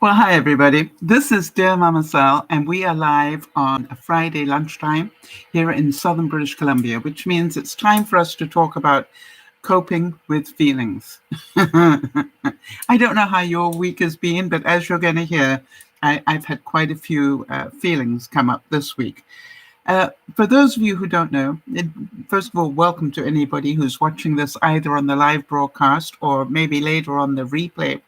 Well, hi, everybody. This is DearMamaSal, and we are live on a Friday lunchtime here in southern British Columbia, which means it's time for us to talk about coping with feelings. I don't know how your week has been, but as you're going to hear, I've had quite a few feelings come up this week. For those of you who don't know, first of all, welcome to anybody who's watching this either on the live broadcast or maybe later on the replay.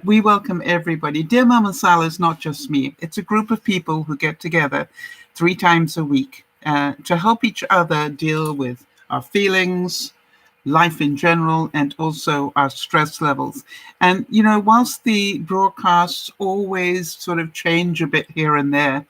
We welcome everybody. DearMamaSal is not just me. It's a group of people who get together 3 times a week to help each other deal with our feelings, life in general, and also our stress levels. And, you know, whilst the broadcasts always sort of change a bit here and there,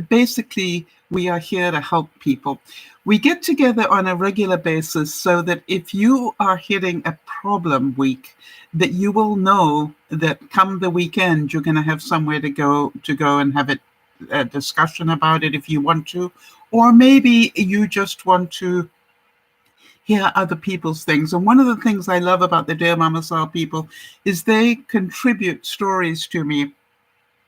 basically we are here to help people. We get together on a regular basis so that if you are hitting a problem week, that you will know that come the weekend, you're going to have somewhere to go and have a discussion about it if you want to, or maybe you just want to hear other people's things. And one of the things I love about the DearMamaSal people is they contribute stories to me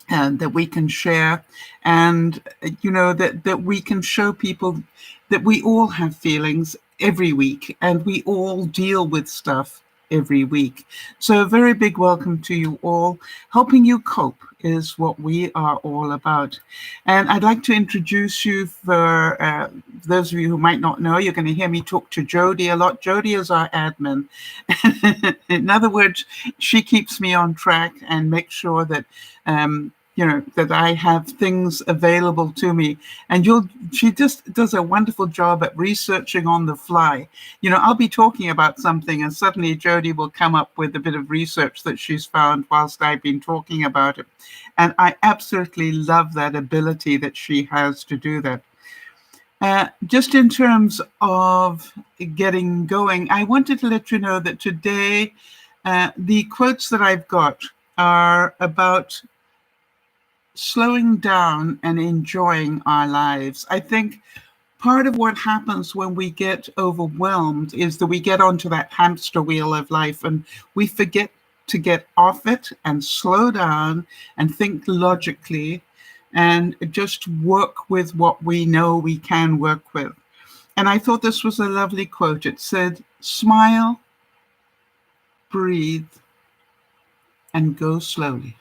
and that we can share, and you know that we can show people that we all have feelings every week and we all deal with stuff every week. So a very big welcome to you all. Helping you cope is what we are all about. And I'd like to introduce you, for those of you who might not know, you're going to hear me talk to Jody a lot. Jody is our admin. In other words, she keeps me on track and makes sure that you know, that I have things available to me. And she just does a wonderful job at researching on the fly. You know, I'll be talking about something and suddenly Jody will come up with a bit of research that she's found whilst I've been talking about it. And I absolutely love that ability that she has to do that. Just in terms of getting going, I wanted to let you know that today, the quotes that I've got are about slowing down and enjoying our lives. I think part of what happens when we get overwhelmed is that we get onto that hamster wheel of life and we forget to get off it and slow down and think logically and just work with what we know we can work with. And I thought this was a lovely quote. It said, "Smile, breathe, and go slowly."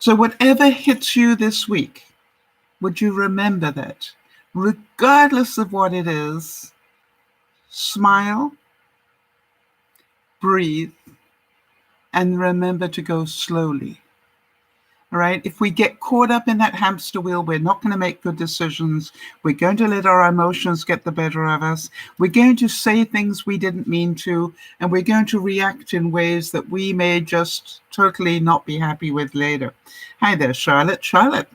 So whatever hits you this week, would you remember that? Regardless of what it is, smile, breathe, and remember to go slowly. All right? If we get caught up in that hamster wheel, we're not going to make good decisions. We're going to let our emotions get the better of us. We're going to say things we didn't mean to, and we're going to react in ways that we may just totally not be happy with later. Hi there, Charlotte. Charlotte,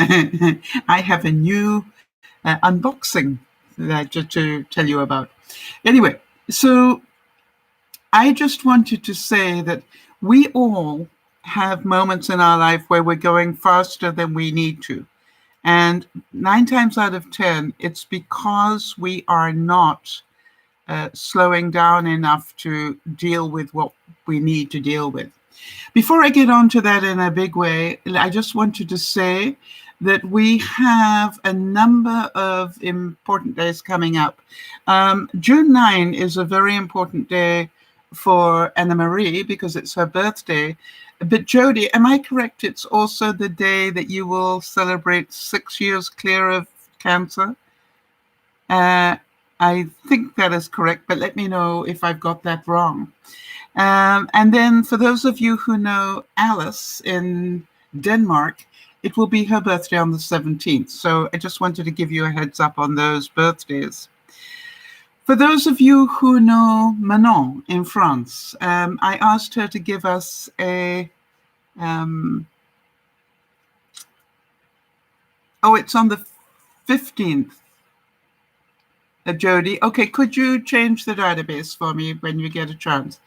I have a new unboxing just to tell you about. Anyway, so I just wanted to say that we all have moments in our life where we're going faster than we need to. And 9 times out of 10, it's because we are not slowing down enough to deal with what we need to deal with. Before I get on to that in a big way, I just wanted to say that we have a number of important days coming up. June 9 is a very important day for Anna Marie because it's her birthday. But Jody, am I correct? It's also the day that you will celebrate 6 years clear of cancer. I think that is correct, but let me know if I've got that wrong. And then for those of you who know Alice in Denmark, it will be her birthday on the 17th. So I just wanted to give you a heads up on those birthdays. For those of you who know Manon in France, I asked her to give us a, it's on the 15th, Jody. Okay, could you change the database for me when you get a chance?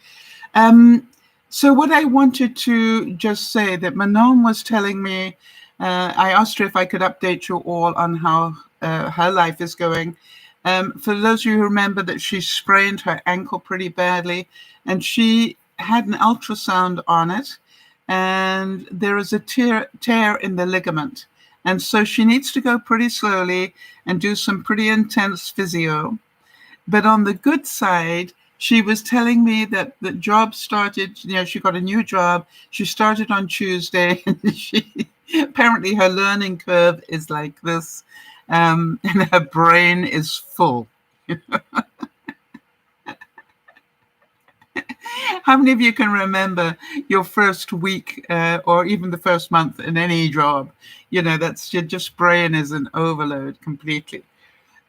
So what I wanted to just say that Manon was telling me, I asked her if I could update you all on how her life is going. For those of you who remember that she sprained her ankle pretty badly, and she had an ultrasound on it, and there is a tear in the ligament. And so she needs to go pretty slowly and do some pretty intense physio. But on the good side, she was telling me that the job started, she got a new job. She started on Tuesday, and apparently her learning curve is like this, and her brain is full. How many of you can remember your first week or even the first month in any job? That's your just brain is an overload completely.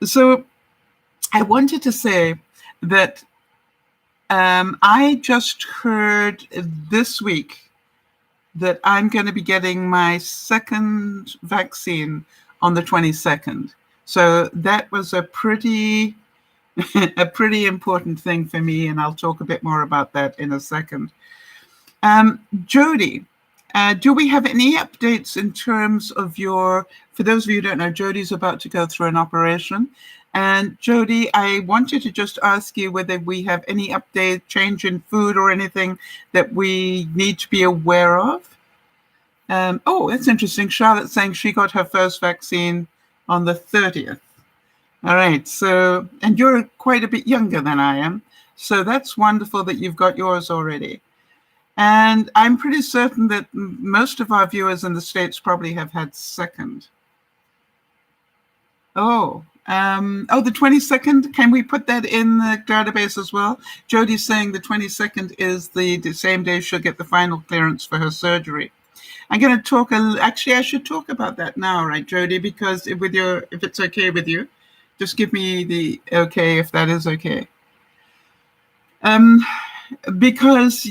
So I wanted to say that I just heard this week that I'm going to be getting my second vaccine on the 22nd. So that was a pretty important thing for me, and I'll talk a bit more about that in a second. Jody, do we have any updates in terms of for those of you who don't know, Jody's about to go through an operation. And Jody, I wanted to just ask you whether we have any update, change in food or anything that we need to be aware of. Oh, that's interesting. Charlotte's saying she got her first vaccine on the 30th. All right. So, and you're quite a bit younger than I am. So that's wonderful that you've got yours already. And I'm pretty certain that most of our viewers in the States probably have had second. Oh, the 22nd. Can we put that in the database as well? Jody's saying the 22nd is the same day she'll get the final clearance for her surgery. I'm going to talk. Actually, I should talk about that now, right, Jody? Because if it's okay with you, just give me the okay if that is okay. Because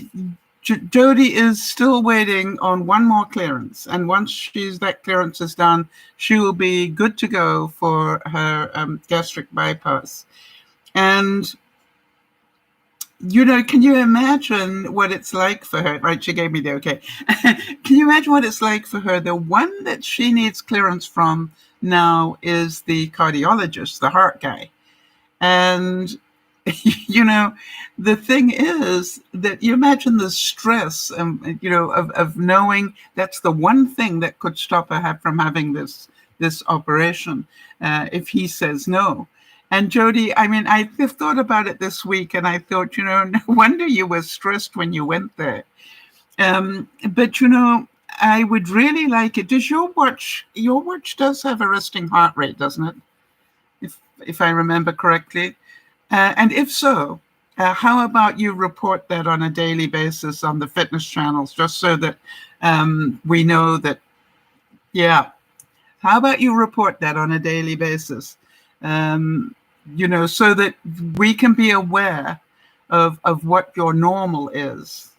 Jody is still waiting on one more clearance, and once that clearance is done, she will be good to go for her gastric bypass. And can you imagine what it's like for her? Right, she gave me the okay. Can you imagine what it's like for her? The one that she needs clearance from now is the cardiologist, the heart guy, and the thing is that you imagine the stress, of knowing that's the one thing that could stop her from having this operation if he says no. And Jody, I mean, I've thought about it this week, and I thought, no wonder you were stressed when you went there. But I would really like it. Does your watch does have a resting heart rate, doesn't it? If I remember correctly. And if so, how about you report that on a daily basis on the fitness channels, just so that we know that, yeah. How about you report that on a daily basis, so that we can be aware of what your normal is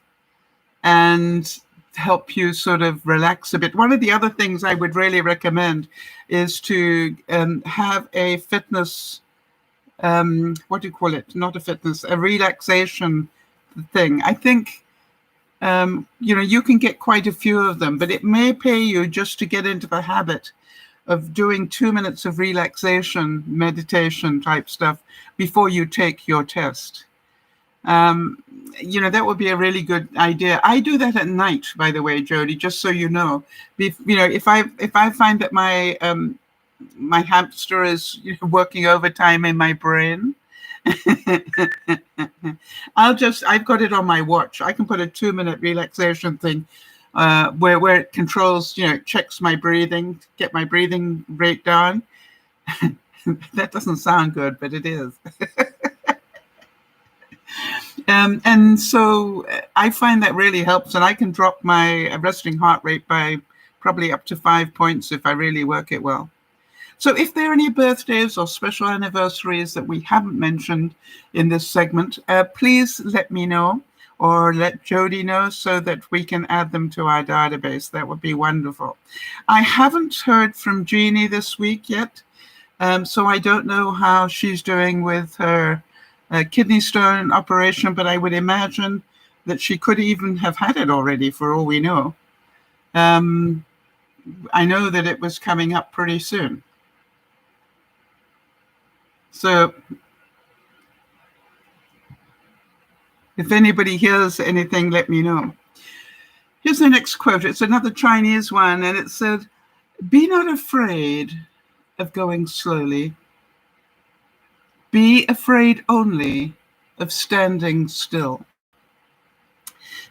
and help you sort of relax a bit. One of the other things I would really recommend is to have a fitness what do you call it? Not a fitness, a relaxation thing. I think, you can get quite a few of them, but it may pay you just to get into the habit of doing 2 minutes of relaxation, meditation type stuff before you take your test. That would be a really good idea. I do that at night, by the way, Jody, just so you know. If I find that my hamster is working overtime in my brain, I've got it on my watch. I can put a 2-minute relaxation thing where it controls, checks my breathing, get my breathing rate down. That doesn't sound good, but it is. And so I find that really helps, and I can drop my resting heart rate by probably up to 5 points if I really work it well. So if there are any birthdays or special anniversaries that we haven't mentioned in this segment, please let me know or let Jody know so that we can add them to our database. That would be wonderful. I haven't heard from Jeannie this week yet, so I don't know how she's doing with her kidney stone operation, but I would imagine that she could even have had it already for all we know. I know that it was coming up pretty soon. So If anybody hears anything, let me know. Here's the next quote. It's another Chinese one, and it said, "Be not afraid of going slowly. Be afraid only of standing still."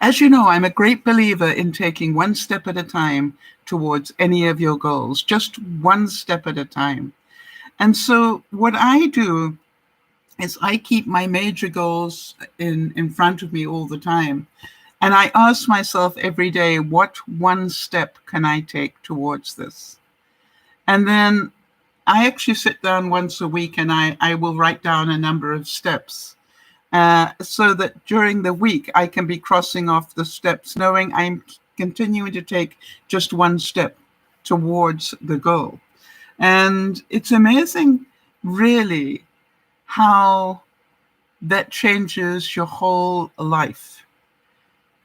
As you know, I'm a great believer in taking one step at a time towards any of your goals, just one step at a time. And so what I do is I keep my major goals in front of me all the time. And I ask myself every day, what one step can I take towards this? And then I actually sit down once a week and I will write down a number of steps so that during the week I can be crossing off the steps, knowing I'm continuing to take just one step towards the goal. And it's amazing, really, how that changes your whole life.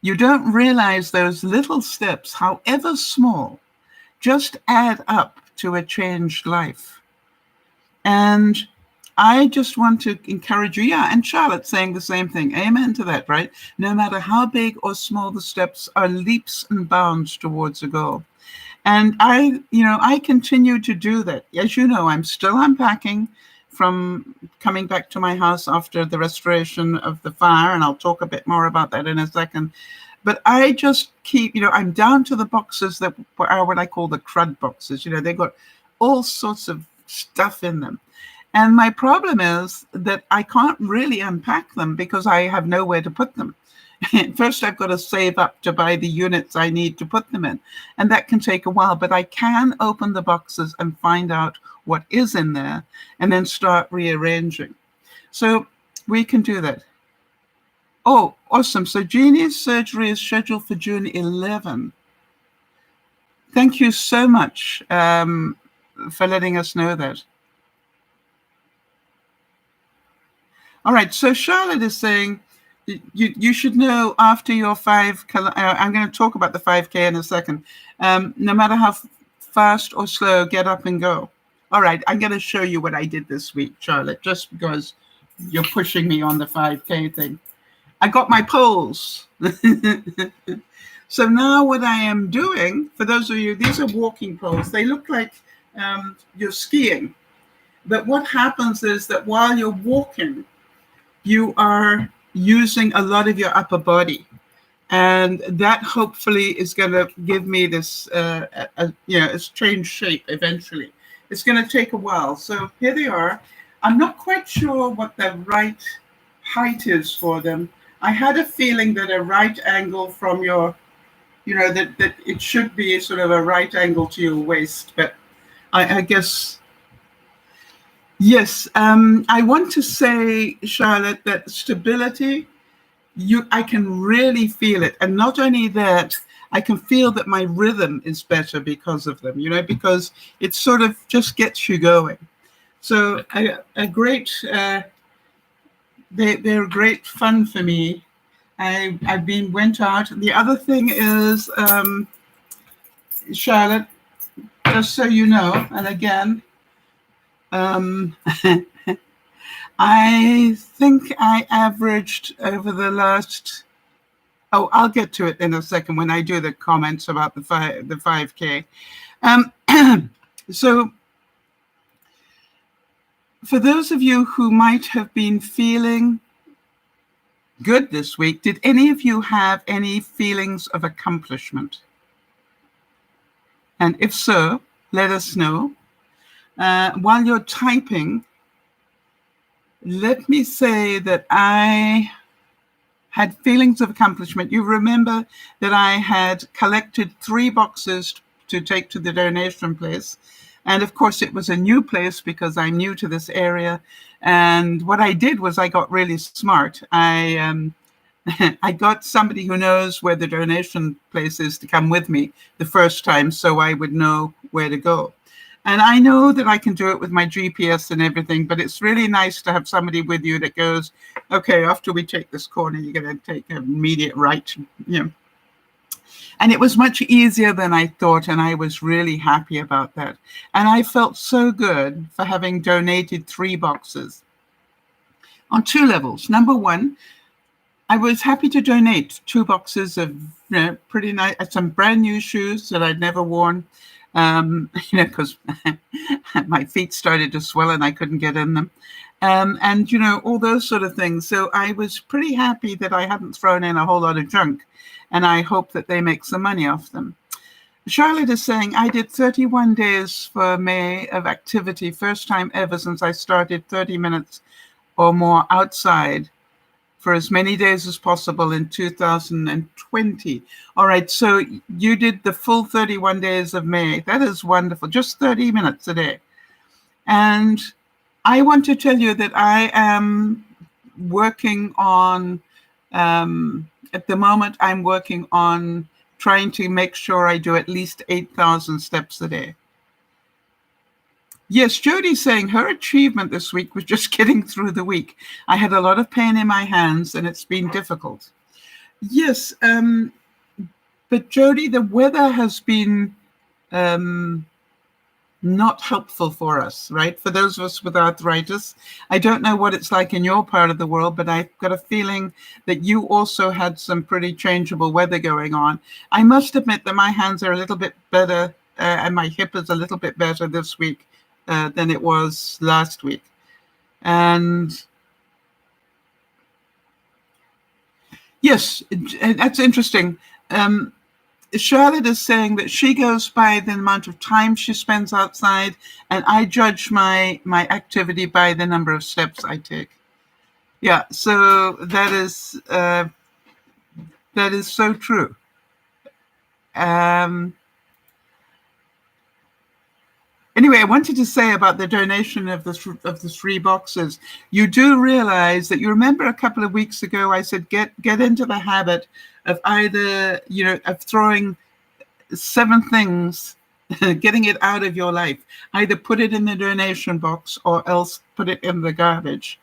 You don't realize those little steps, however small, just add up to a changed life. And I just want to encourage you. Yeah, and Charlotte's saying the same thing. Amen to that, right? No matter how big or small the steps are, leaps and bounds towards a goal. And I continue to do that. As you know, I'm still unpacking from coming back to my house after the restoration of the fire, and I'll talk a bit more about that in a second. But I just keep, I'm down to the boxes that are what I call the crud boxes. They've got all sorts of stuff in them. And my problem is that I can't really unpack them because I have nowhere to put them. First, I've got to save up to buy the units I need to put them in. And that can take a while, but I can open the boxes and find out what is in there and then start rearranging. So we can do that. Oh, awesome. So Jeannie's surgery is scheduled for June 11. Thank you so much for letting us know that. All right. So Charlotte is saying, you should know after your 5 I'm going to talk about the 5K in a second. No matter how fast or slow, get up and go. All right, I'm going to show you what I did this week, Charlotte, just because you're pushing me on the 5K thing. I got my poles. So now what I am doing, for those of you, these are walking poles. They look like you're skiing. But what happens is that while you're walking, you are using a lot of your upper body. And that hopefully is going to give me this, it's changed shape eventually. It's going to take a while. So here they are. I'm not quite sure what the right height is for them. I had a feeling that a right angle from your, that it should be sort of a right angle to your waist. But I guess, yes. I want to say, Charlotte, that stability, I can really feel it. And not only that, I can feel that my rhythm is better because of them, because it sort of just gets you going. So they're great fun for me. Went out. The other thing is, Charlotte, just so you know, and again, I think I averaged over the last, I'll get to it in a second when I do the comments about the 5K. So for those of you who might have been feeling good this week, did any of you have any feelings of accomplishment? And if so, let us know. While you're typing, let me say that I had feelings of accomplishment. You remember that I had collected 3 boxes to take to the donation place. And of course, it was a new place because I'm new to this area. And what I did was I got really smart. I got somebody who knows where the donation place is to come with me the first time so I would know where to go. And I know that I can do it with my GPS and everything, but it's really nice to have somebody with you that goes, okay, after we take this corner, you're going to take an immediate right. And it was much easier than I thought, and I was really happy about that. And I felt so good for having donated 3 boxes on 2 levels. Number one, I was happy to donate 2 boxes of pretty nice, some brand new shoes that I'd never worn, because my feet started to swell and I couldn't get in them. And, all those sort of things. So I was pretty happy that I hadn't thrown in a whole lot of junk, and I hope that they make some money off them. Charlotte is saying, I did 31 days for May of activity, first time ever since I started 30 minutes or more outside for as many days as possible in 2020. All right, so you did the full 31 days of May. That is wonderful, just 30 minutes a day. And I want to tell you that I am working on, at the moment, I'm working on trying to make sure I do at least 8,000 steps a day. Yes, Jody's saying her achievement this week was just getting through the week. I had a lot of pain in my hands and it's been difficult. Yes, but Jody, the weather has been not helpful for us, right? For those of us with arthritis. I don't know what it's like in your part of the world, but I've got a feeling that you also had some pretty changeable weather going on. I must admit that my hands are a little bit better and my hip is a little bit better this week than it was last week. And yes, that's interesting. Charlotte is saying that she goes by the amount of time she spends outside, and I judge my activity by the number of steps I take. Yeah, so that is so true. Anyway, I wanted to say about the donation of the 3 boxes. You do realize that you remember a couple of weeks ago I said get into the habit of either of throwing 7 things, getting it out of your life. Either put it in the donation box or else put it in the garbage.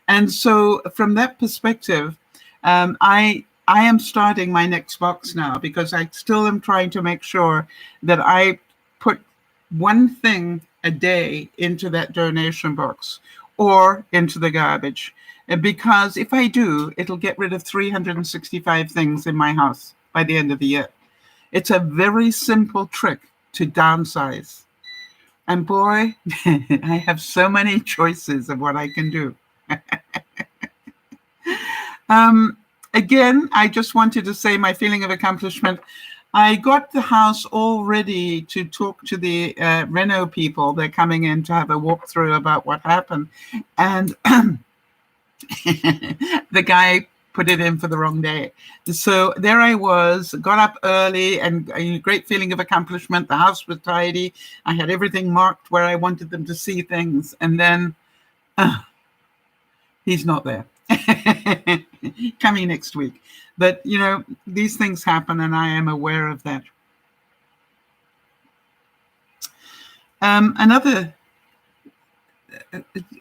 And so from that perspective, I am starting my next box now because I still am trying to make sure that I put 1 thing a day into that donation box or into the garbage. Because if I do, it'll get rid of 365 things in my house by the end of the year. It's a very simple trick to downsize. And boy, I have so many choices of what I can do. Again, I just wanted to say my feeling of accomplishment. I got the house all ready to talk to the Reno people. They're coming in to have a walkthrough about what happened. And the guy put it in for the wrong day. So there I was, got up early and a great feeling of accomplishment. The house was tidy. I had everything marked where I wanted them to see things. And then he's not there. Coming next week. But, these things happen and I am aware of that. Another,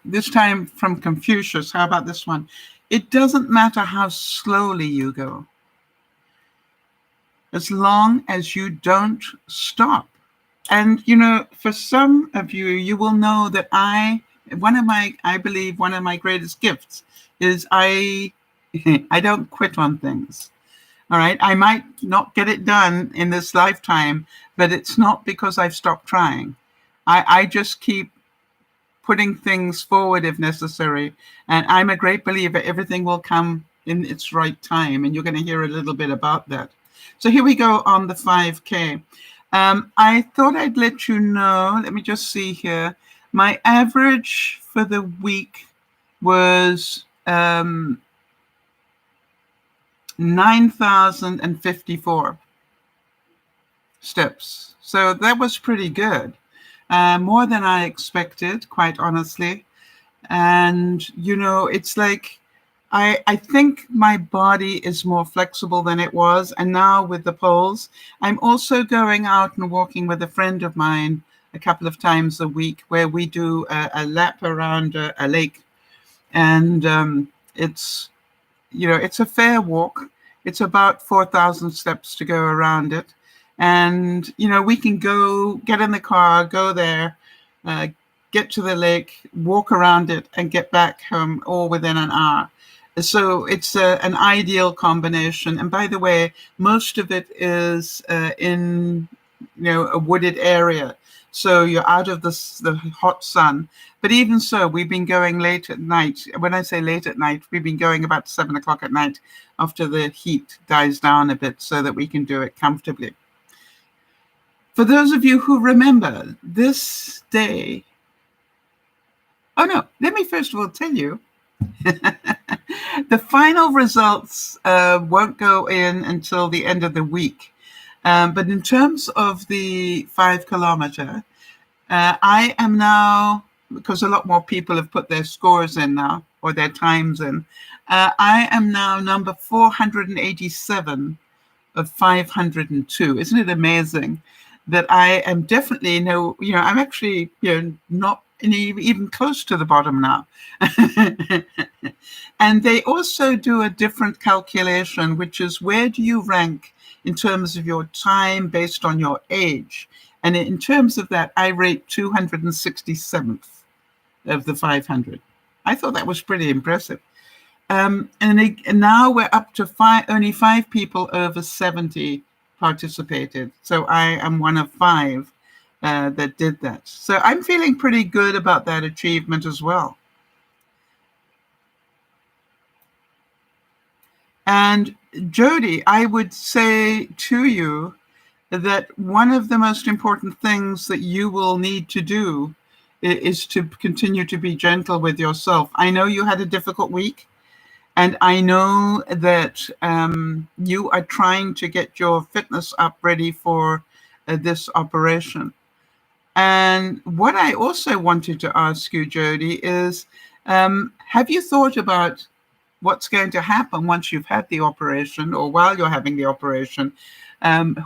this time from Confucius. How about this one? It doesn't matter how slowly you go, as long as you don't stop. And, for some of you, you will know that I believe one of my greatest gifts is I don't quit on things. All right. I might not get it done in this lifetime, but it's not because I've stopped trying. I just keep putting things forward if necessary. And I'm a great believer everything will come in its right time. And you're going to hear a little bit about that. So here we go on the 5K. I thought I'd let you know, let me just see here. My average for the week was 9,054 steps. So that was pretty good. More than I expected, quite honestly. And, it's like, I think my body is more flexible than it was. And now with the poles, I'm also going out and walking with a friend of mine a couple of times a week where we do a lap around a lake. And it's a fair walk. It's about 4,000 steps to go around it. And, we can go get in the car, go there, get to the lake, walk around it and get back home all within an hour. So it's an ideal combination. And by the way, most of it is in a wooded area. So you're out of the hot sun. But even so, we've been going late at night. When I say late at night, we've been going about 7 o'clock at night after the heat dies down a bit so that we can do it comfortably. For those of you who remember this day, oh no, let me first of all tell you, the final results won't go in until the end of the week. But in terms of the 5 kilometer, I am now, because a lot more people have put their scores in now, or their times in, I am now number 487 of 502. Isn't it amazing that I am definitely, I'm actually, not even close to the bottom now. And they also do a different calculation, which is where do you rank in terms of your time based on your age? And in terms of that, I rate 267th of the 500. I thought that was pretty impressive. And now we're up to only 5 people over 70 participated. So I am one of 5 that did that. So I'm feeling pretty good about that achievement as well. And Jody, I would say to you that one of the most important things that you will need to do is to continue to be gentle with yourself. I know you had a difficult week, and I know that you are trying to get your fitness up ready for this operation. And what I also wanted to ask you, Jody, is have you thought about what's going to happen once you've had the operation or while you're having the operation?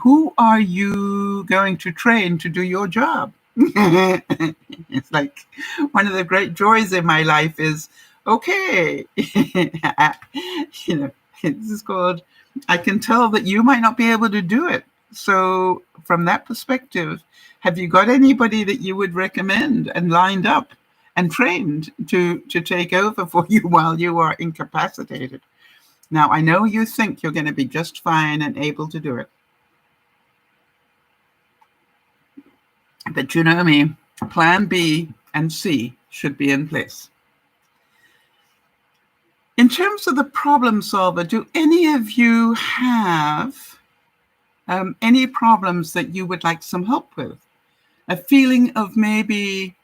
Who are you going to train to do your job? It's like one of the great joys in my life is, okay, this is called, I can tell that you might not be able to do it. So from that perspective, have you got anybody that you would recommend and lined up and trained to take over for you while you are incapacitated? Now, I know you think you're going to be just fine and able to do it. But you know me, plan B and C should be in place. In terms of the problem solver, do any of you have any problems that you would like some help with? A feeling of maybe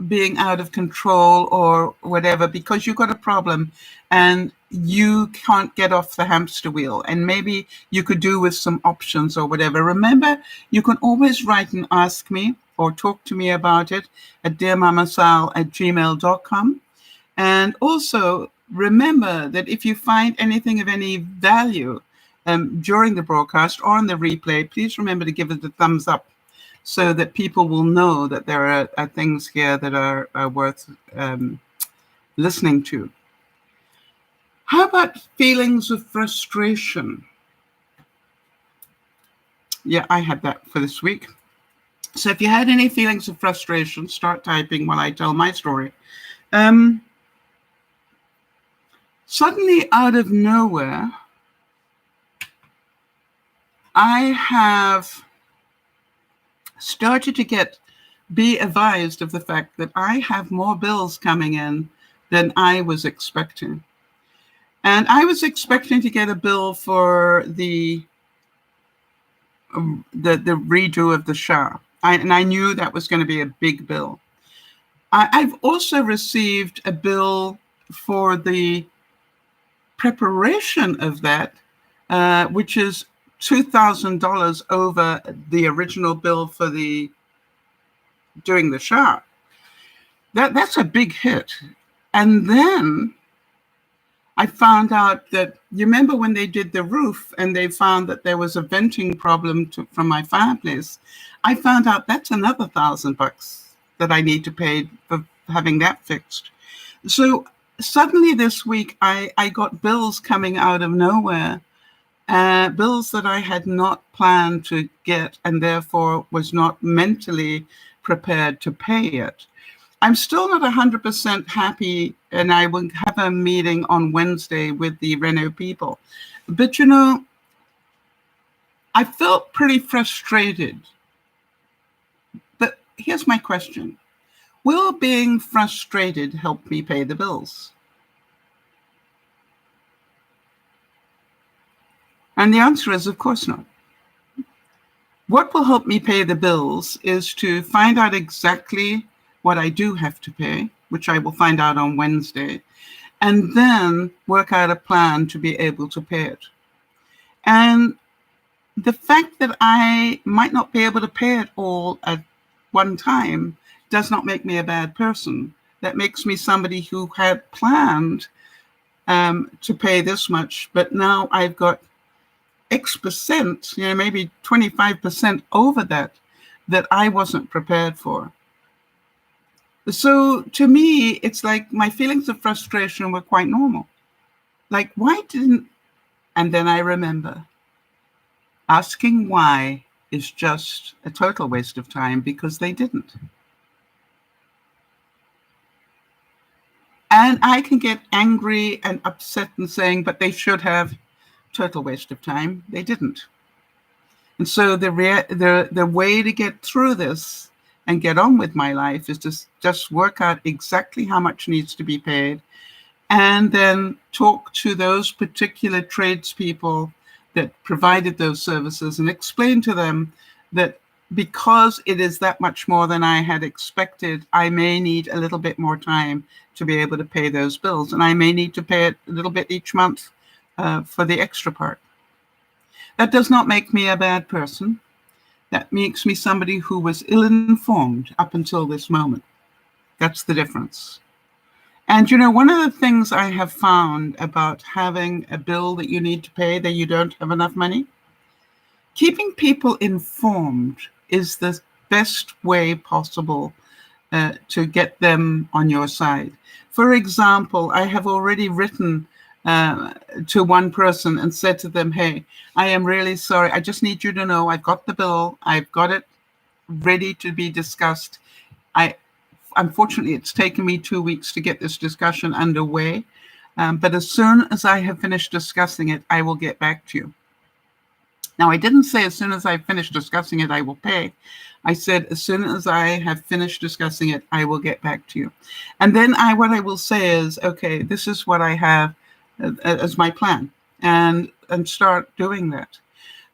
being out of control or whatever because you've got a problem and you can't get off the hamster wheel, and maybe you could do with some options or whatever. Remember, you can always write and ask me or talk to me about it at DearMamaSal@gmail.com. And also remember that if you find anything of any value during the broadcast or on the replay, please remember to give it a thumbs up so that people will know that there are things here that are worth listening to. How about feelings of frustration? Yeah, I had that for this week. So if you had any feelings of frustration, start typing while I tell my story. Suddenly, out of nowhere, I have started to be advised of the fact that I have more bills coming in than I was expecting. And I was expecting to get a bill for the redo of the shower. And I knew that was going to be a big bill. I've also received a bill for the preparation of that, which is $2,000 over the original bill for doing the shower. That's a big hit. And then I found out that, you remember when they did the roof and they found that there was a venting problem from my fireplace? I found out that's another $1,000 that I need to pay for having that fixed. So suddenly this week, I got bills coming out of nowhere, bills that I had not planned to get and therefore was not mentally prepared to pay it. I'm still not 100% happy, and I will have a meeting on Wednesday with the Renault people. But, I felt pretty frustrated. But here's my question. Will being frustrated help me pay the bills? And the answer is, of course not. What will help me pay the bills is to find out exactly what I do have to pay, which I will find out on Wednesday, and then work out a plan to be able to pay it. And the fact that I might not be able to pay it all at one time does not make me a bad person. That makes me somebody who had planned to pay this much, but now I've got X percent, maybe 25% over that I wasn't prepared for. So to me, it's like my feelings of frustration were quite normal. Like, why didn't, and then I remember, asking why is just a total waste of time because they didn't. And I can get angry and upset and saying, but they should have. Total waste of time. They didn't. And so the way to get through this and get on with my life is to just work out exactly how much needs to be paid, and then talk to those particular tradespeople that provided those services and explain to them that because it is that much more than I had expected, I may need a little bit more time to be able to pay those bills, and I may need to pay it a little bit each month for the extra part. That does not make me a bad person. That makes me somebody who was ill-informed up until this moment. That's the difference. And one of the things I have found about having a bill that you need to pay that you don't have enough money, keeping people informed is the best way possible to get them on your side. For example, I have already written to one person and said to them, hey, I am really sorry. I just need you to know I've got the bill. I've got it ready to be discussed. Unfortunately, it's taken me 2 weeks to get this discussion underway. But as soon as I have finished discussing it, I will get back to you. Now, I didn't say as soon as I finish discussing it, I will pay. I said, as soon as I have finished discussing it, I will get back to you. And then what I will say is, okay, this is what I have as my plan, and start doing that.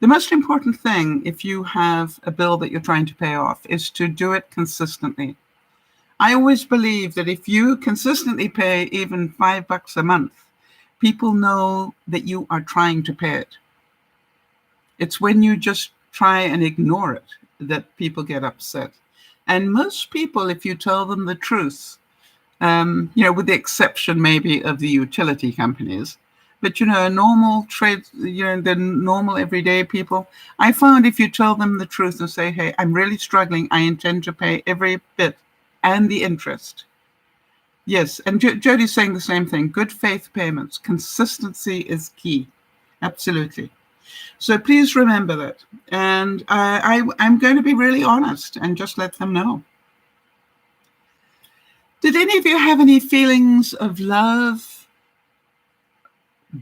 The most important thing, if you have a bill that you're trying to pay off, is to do it consistently. I always believe that if you consistently pay even $5 a month, people know that you are trying to pay it. It's when you just try and ignore it that people get upset. And most people, if you tell them the truth, with the exception maybe of the utility companies, but normal trade, the normal everyday people, I found if you tell them the truth and say, hey, I'm really struggling, I intend to pay every bit and the interest. Yes, and Jody's saying the same thing. Good faith payments, consistency is key. Absolutely. So please remember that. And I'm going to be really honest and just let them know. Did any of you have any feelings of love,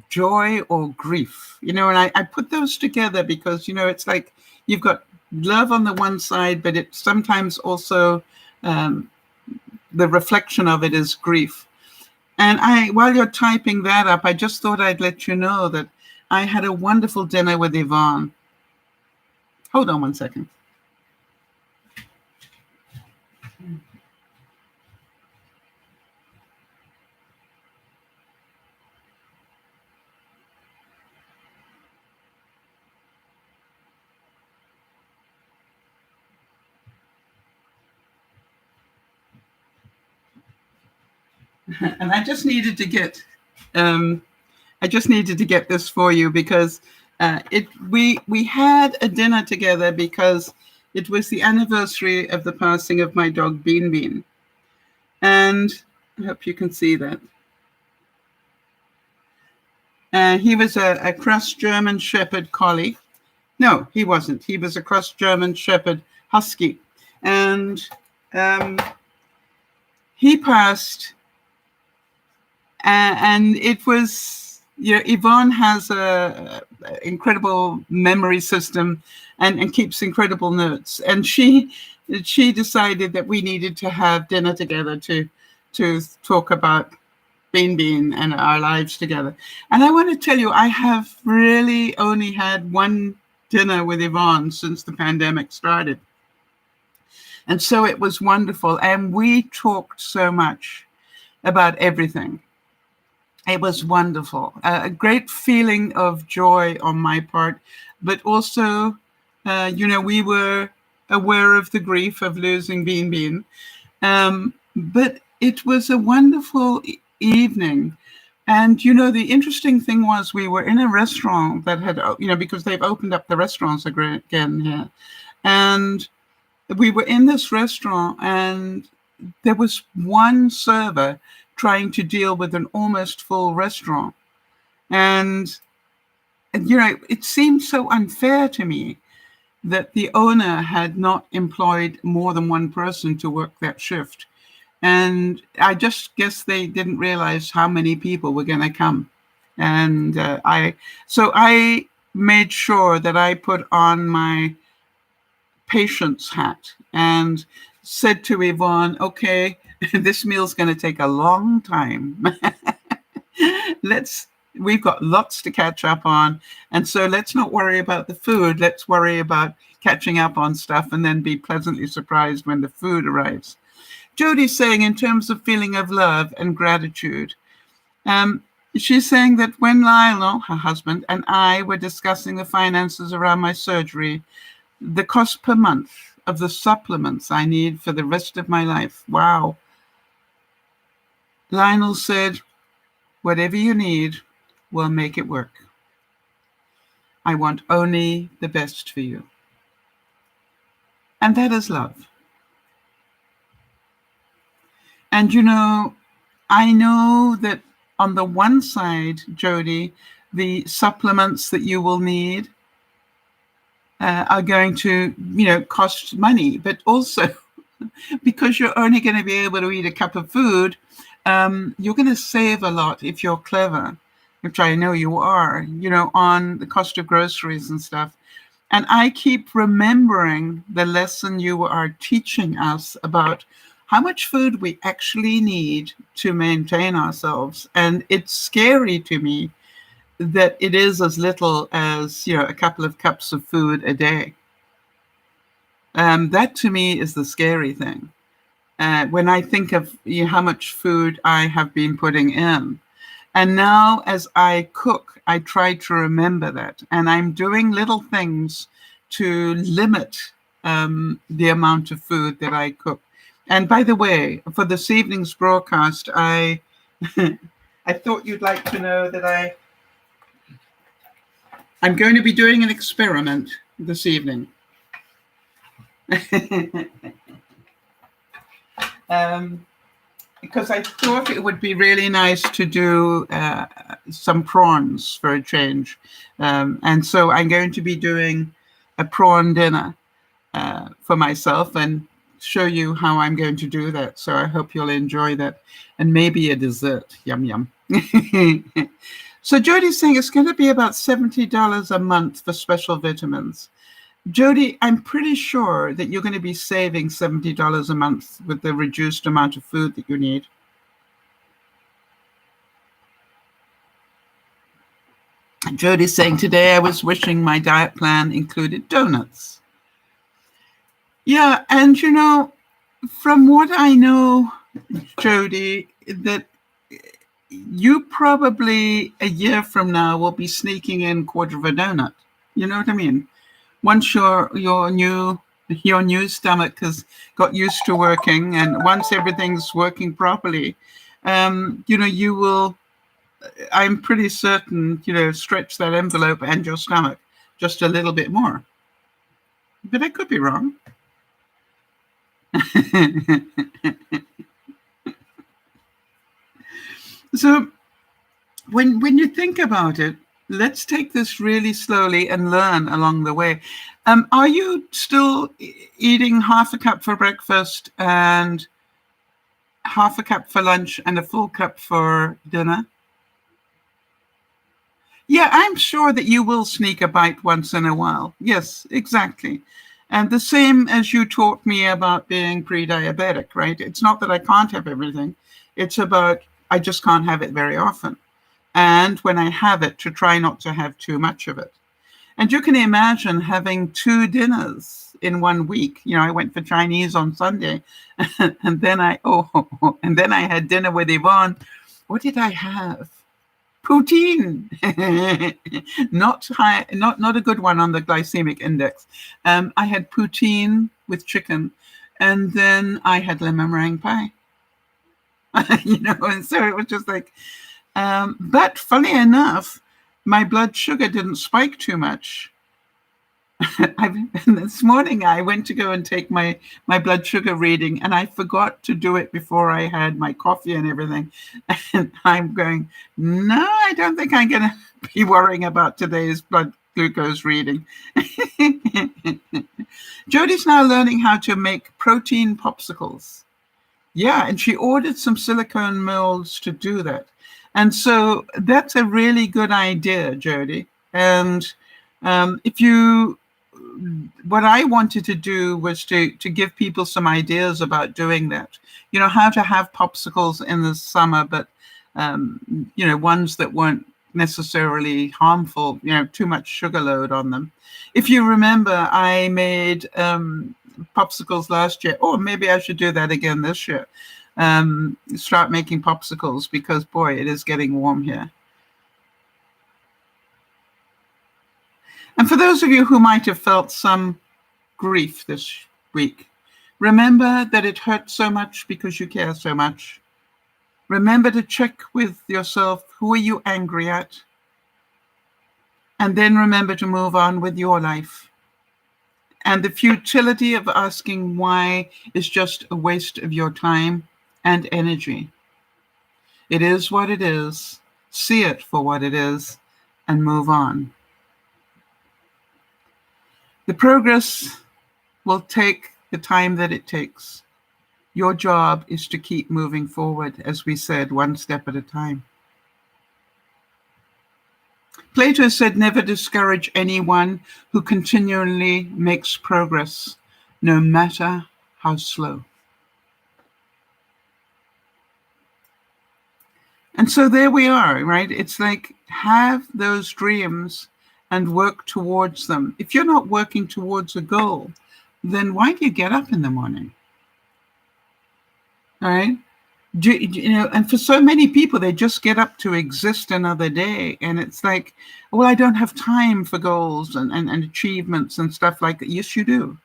joy, or grief? And I put those together because, it's like you've got love on the one side, but it sometimes also the reflection of it is grief. And while you're typing that up, I just thought I'd let you know that I had a wonderful dinner with Yvonne. Hold on one second. And I just needed to get this for you because we had a dinner together because it was the anniversary of the passing of my dog Bean Bean, and I hope you can see that. He was a cross German Shepherd collie. No, he wasn't. He was a cross German Shepherd Husky, and he passed, and it was, Yvonne has a incredible memory system and keeps incredible notes. And she decided that we needed to have dinner together to talk about Bean and our lives together. And I want to tell you, I have really only had one dinner with Yvonne since the pandemic started. And so it was wonderful. And we talked so much about everything. It was wonderful. A great feeling of joy on my part, but also, we were aware of the grief of losing Bean. But it was a wonderful evening. And, the interesting thing was we were in a restaurant that had, because they've opened up the restaurants again here. And we were in this restaurant, and there was one server trying to deal with an almost full restaurant. And it seemed so unfair to me that the owner had not employed more than one person to work that shift. And I just guess they didn't realize how many people were going to come. And I made sure that I put on my patience hat and said to Yvonne, okay, this meal's going to take a long time. We've got lots to catch up on. And so let's not worry about the food. Let's worry about catching up on stuff and then be pleasantly surprised when the food arrives. Jody's saying, in terms of feeling of love and gratitude, she's saying that when Lionel, her husband, and I were discussing the finances around my surgery, the cost per month of the supplements I need for the rest of my life. Wow. Lionel said, whatever you need, we'll make it work. I want only the best for you. And that is love. And, I know that on the one side, Jody, the supplements that you will need are going to, cost money, but also because you're only going to be able to eat a cup of food, you're going to save a lot if you're clever, which I know you are, on the cost of groceries and stuff. And I keep remembering the lesson you are teaching us about how much food we actually need to maintain ourselves. And it's scary to me that it is as little as, a couple of cups of food a day. That to me is the scary thing. When I think of how much food I have been putting in. And now as I cook, I try to remember that. And I'm doing little things to limit the amount of food that I cook. And by the way, for this evening's broadcast, I thought you'd like to know that I'm going to be doing an experiment this evening. Because I thought it would be really nice to do some prawns for a change. And so I'm going to be doing a prawn dinner for myself and show you how I'm going to do that. So I hope you'll enjoy that. And maybe a dessert. Yum, yum. So Jody's saying it's going to be about $70 a month for special vitamins. Jody, I'm pretty sure that you're going to be saving $70 a month with the reduced amount of food that you need. Jody's saying, today I was wishing my diet plan included donuts. Yeah, and from what I know, Jody, that you probably a year from now will be sneaking in a quarter of a donut. You know what I mean? Once your new stomach has got used to working, and once everything's working properly, you will, I'm pretty certain, stretch that envelope and your stomach just a little bit more. But I could be wrong. So when you think about it, let's take this really slowly and learn along the way. Are you still eating half a cup for breakfast and half a cup for lunch and a full cup for dinner. Yeah, I'm sure that you will sneak a bite once in a while. Yes, exactly. And the same as you taught me about being pre-diabetic, right? It's not that I can't have everything. It's about I just can't have it very often. And when I have it, to try not to have too much of it. And you can imagine having 2 dinners in 1 week. You know, I went for Chinese on Sunday, and then and then I had dinner with Yvonne. What did I have? Poutine. Not high, not a good one on the glycemic index. I had poutine with chicken, and then I had lemon meringue pie. And so it was just like, but funny enough, my blood sugar didn't spike too much. This morning I went to go and take my blood sugar reading, and I forgot to do it before I had my coffee and everything. And I'm going, no, I don't think I'm going to be worrying about today's blood glucose reading. Jodie's now learning how to make protein popsicles. Yeah, and she ordered some silicone molds to do that. And so that's a really good idea, Jodie. And what I wanted to do was to give people some ideas about doing that. How to have popsicles in the summer, but ones that weren't necessarily harmful, too much sugar load on them. If you remember, I made popsicles last year. Oh, maybe I should do that again this year. Start making popsicles, because boy, it is getting warm here. And for those of you who might have felt some grief this week, remember that it hurts so much because you care so much. Remember to check with yourself, who are you angry at? And then remember to move on with your life. And the futility of asking why is just a waste of your time and energy. It is what it is. See it for what it is and move on. The progress will take the time that it takes. Your job is to keep moving forward, as we said, one step at a time. Plato said, never discourage anyone who continually makes progress, no matter how slow. And so there we are, right? It's like, have those dreams and work towards them. If you're not working towards a goal, then why do you get up in the morning? All right? And for so many people, they just get up to exist another day. And it's like, well, I don't have time for goals and achievements and stuff like that. Yes, you do.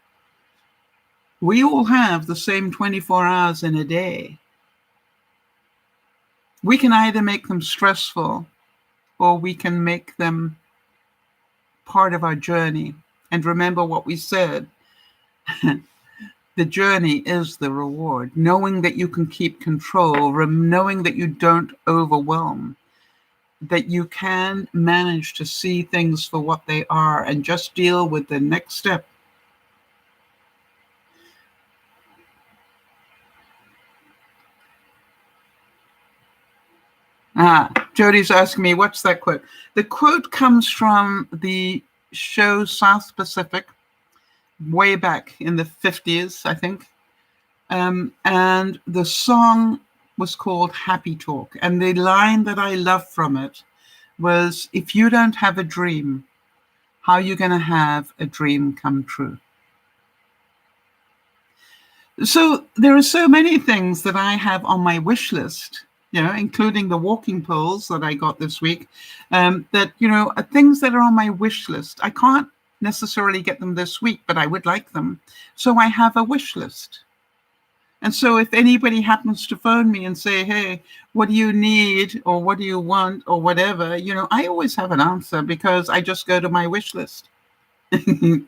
We all have the same 24 hours in a day. We can either make them stressful, or we can make them part of our journey. And remember what we said. The journey is the reward. Knowing that you can keep control, knowing that you don't overwhelm, that you can manage to see things for what they are and just deal with the next step. Jodie's asking me, what's that quote? The quote comes from the show South Pacific, way back in the 50s, I think. And the song was called Happy Talk. And the line that I love from it was, if you don't have a dream, how are you going to have a dream come true? So there are so many things that I have on my wish list, including the walking poles that I got this week, that, are things that are on my wish list. I can't necessarily get them this week, but I would like them. So I have a wish list. And so if anybody happens to phone me and say, hey, what do you need, or what do you want, or whatever, I always have an answer, because I just go to my wish list. And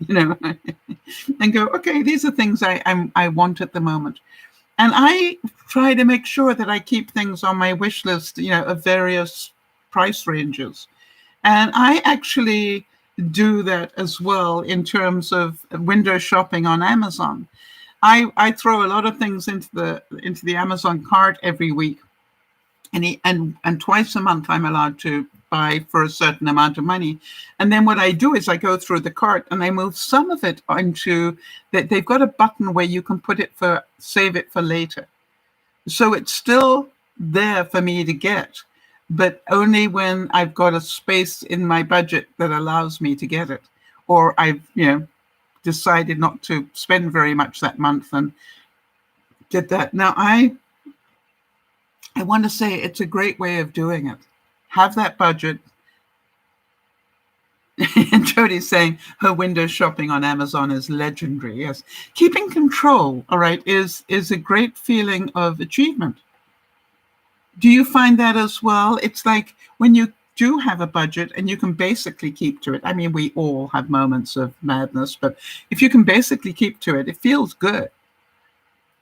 go, okay, these are things I want at the moment. And I try to make sure that I keep things on my wish list, of various price ranges. And I actually do that as well in terms of window shopping on Amazon. I throw a lot of things into the Amazon cart every week, and twice a month I'm allowed to buy for a certain amount of money. And then what I do is I go through the cart and I move some of it onto that. They've got a button where you can save it for later. So it's still there for me to get, but only when I've got a space in my budget that allows me to get it, or I've, decided not to spend very much that month and did that. Now, I want to say it's a great way of doing it. Have that budget. And Jody's saying her window shopping on Amazon is legendary. Yes. Keeping control, all right, is a great feeling of achievement. Do you find that as well? It's like when you do have a budget and you can basically keep to it. I mean, we all have moments of madness, but if you can basically keep to it, it feels good.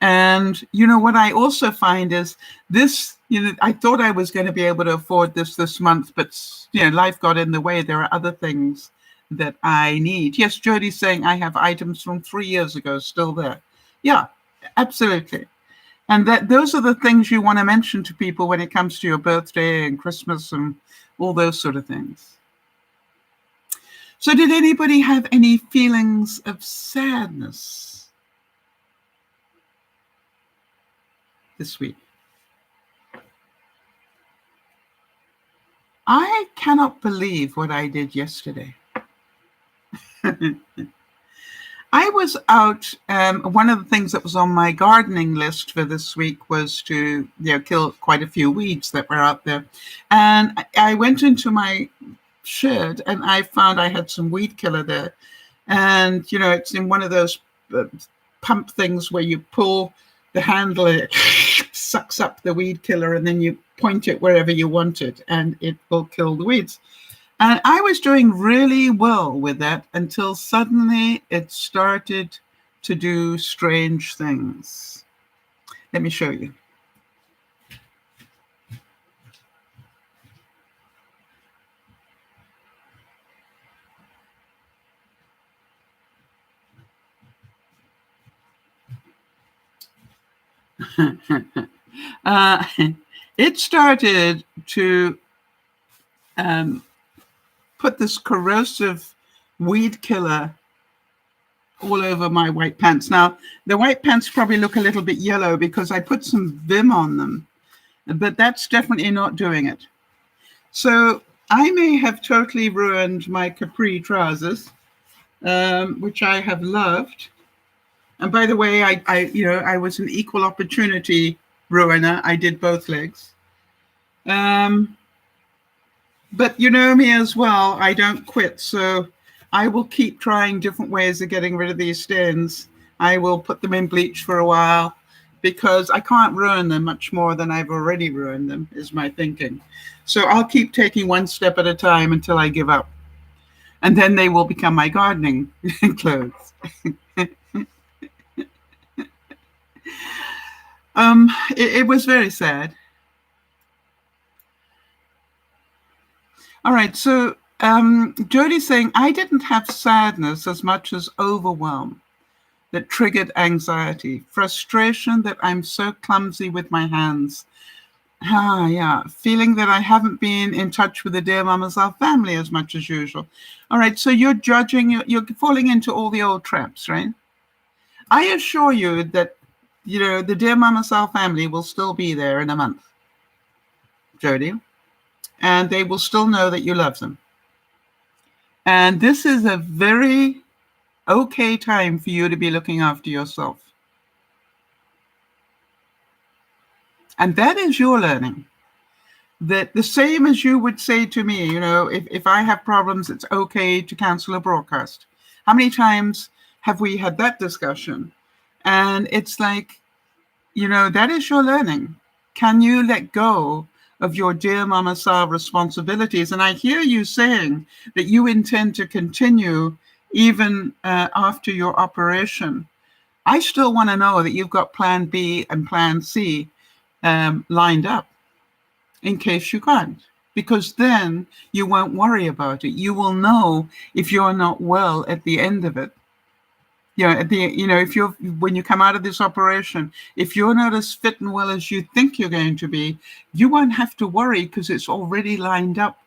And, what I also find is this, I thought I was going to be able to afford this month, but, life got in the way. There are other things that I need. Yes, Jody's saying I have items from 3 years ago still there. Yeah, absolutely. And those are the things you want to mention to people when it comes to your birthday and Christmas and all those sort of things. So did anybody have any feelings of sadness this week? I cannot believe what I did yesterday. I was out. One of the things that was on my gardening list for this week was to, kill quite a few weeds that were out there. And I went into my shed and I found I had some weed killer there. And, it's in one of those pump things where you pull the handle and it sucks up the weed killer, and then you point it wherever you want it and it will kill the weeds. And I was doing really well with that until suddenly it started to do strange things. Let me show you. It started to put this corrosive weed killer all over my white pants. Now, the white pants probably look a little bit yellow because I put some Vim on them, but that's definitely not doing it. So I may have totally ruined my capri trousers, which I have loved. And by the way, I was an equal opportunity ruiner. I did both legs. But you know me as well, I don't quit. So I will keep trying different ways of getting rid of these stains. I will put them in bleach for a while because I can't ruin them much more than I've already ruined them, is my thinking. So I'll keep taking one step at a time until I give up. And then they will become my gardening clothes. It was very sad. All right, so Jody's saying, I didn't have sadness as much as overwhelm that triggered anxiety, frustration that I'm so clumsy with my hands. Yeah, feeling that I haven't been in touch with the Dear MamaSal family as much as usual. All right, so you're you're falling into all the old traps, right? I assure you that, the Dear MamaSal family will still be there in a month, Jody. And they will still know that you love them. And this is a very okay time for you to be looking after yourself. And that is your learning. That the same as you would say to me, if I have problems, it's okay to cancel a broadcast. How many times have we had that discussion? And it's like, that is your learning. Can you let go of your Dear MamaSal responsibilities? And I hear you saying that you intend to continue even after your operation. I still want to know that you've got plan B and plan C lined up in case you can't, because then you won't worry about it. You will know if you're not well at the end of it. if when you come out of this operation, if you're not as fit and well as you think you're going to be, you won't have to worry because it's already lined up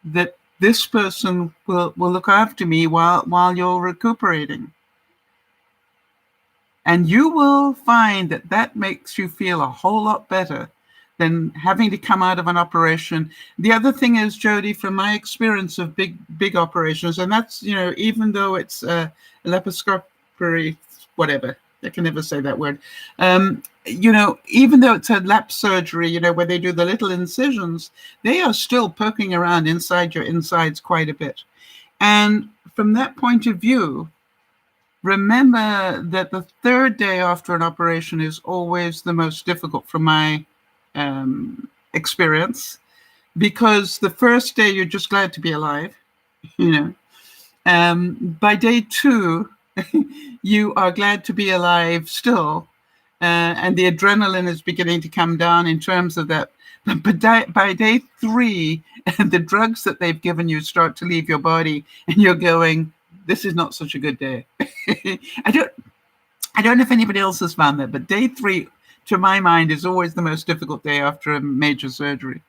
that this person will look after me while you're recuperating. And you will find that makes you feel a whole lot better than having to come out of an operation. The other thing is, Jody, from my experience of big operations, and that's, even though it's laparoscopy, whatever, I can never say that word. Even though it's a lap surgery, where they do the little incisions, they are still poking around inside your insides quite a bit. And from that point of view, remember that the third day after an operation is always the most difficult from my experience, because the first day you're just glad to be alive. By day 2, you are glad to be alive still, and the adrenaline is beginning to come down in terms of that. But by day 3, the drugs that they've given you start to leave your body, and you're going, this is not such a good day. I don't know if anybody else has found that, but day 3, to my mind, is always the most difficult day after a major surgery.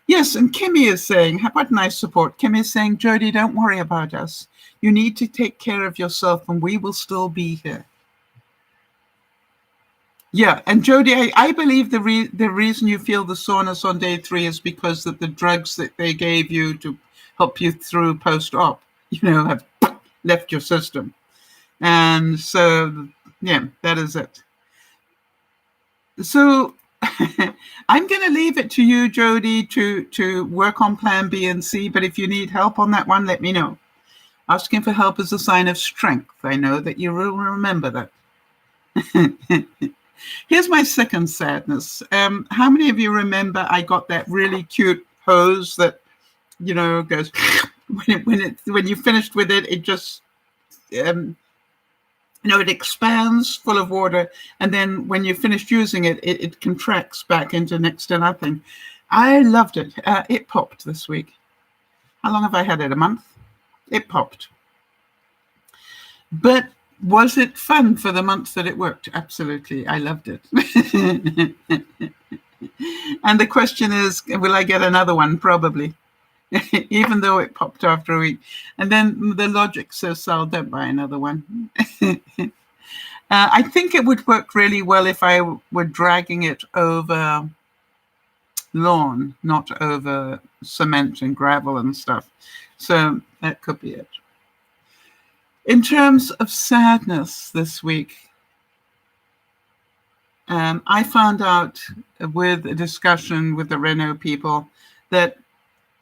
Yes, and Kimmy is saying, how about nice support? Kimmy is saying, Jody, don't worry about us. You need to take care of yourself, and we will still be here. Yeah, and Jody, I believe the reason you feel the soreness on day 3 is because of the drugs that they gave you to help you through post-op, have left your system. And so, yeah, that is it. So I'm going to leave it to you, Jody, to work on plan B and C. But if you need help on that one, let me know. Asking for help is a sign of strength. I know that you will remember that. Here's my second sadness. How many of you remember I got that really cute hose that, goes when you finished with it, it just it expands full of water, and then when you're finished using it, it contracts back into next to nothing. I loved it. It popped this week. How long have I had it? A month? It popped. But was it fun for the month that it worked? Absolutely. I loved it. And the question is, will I get another one? Probably. Even though it popped after a week. And then the logic says, Sal, don't buy another one. I think it would work really well if I were dragging it over lawn, not over cement and gravel and stuff. So that could be it. In terms of sadness this week, I found out with a discussion with the Renault people that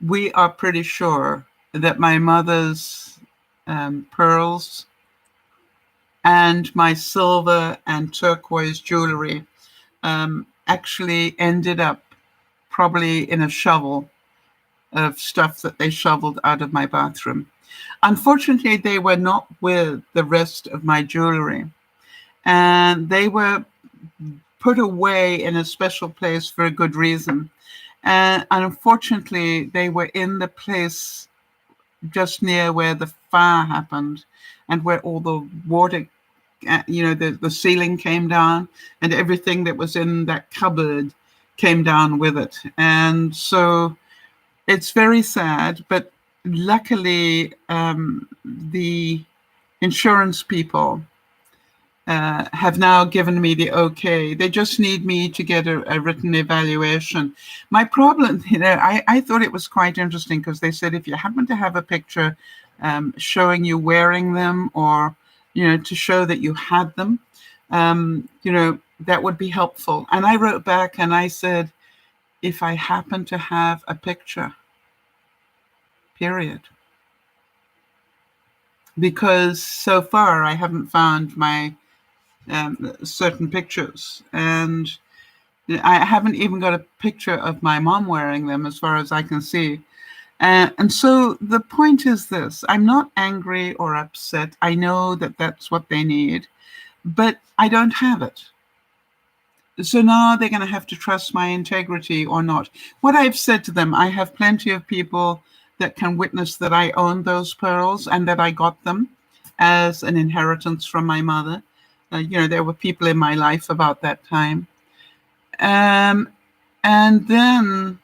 we are pretty sure that my mother's pearls and my silver and turquoise jewelry actually ended up probably in a shovel of stuff that they shoveled out of my bathroom. Unfortunately, they were not with the rest of my jewelry, and they were put away in a special place for a good reason. And unfortunately, they were in the place just near where the fire happened and where all the water, the ceiling came down, and everything that was in that cupboard came down with it. And so it's very sad, but luckily the insurance people have now given me the okay. They just need me to get a written evaluation. My problem, I thought it was quite interesting because they said if you happen to have a picture showing you wearing them, or, to show that you had them, that would be helpful. And I wrote back and I said, if I happen to have a picture, period. Because so far I haven't found my certain pictures, and I haven't even got a picture of my mom wearing them as far as I can see. And so the point is this: I'm not angry or upset. I know that that's what they need, but I don't have it. So now they're going to have to trust my integrity or not. What I've said to them, I have plenty of people that can witness that I own those pearls and that I got them. as an inheritance from my mother. There were people in my life about that time. And then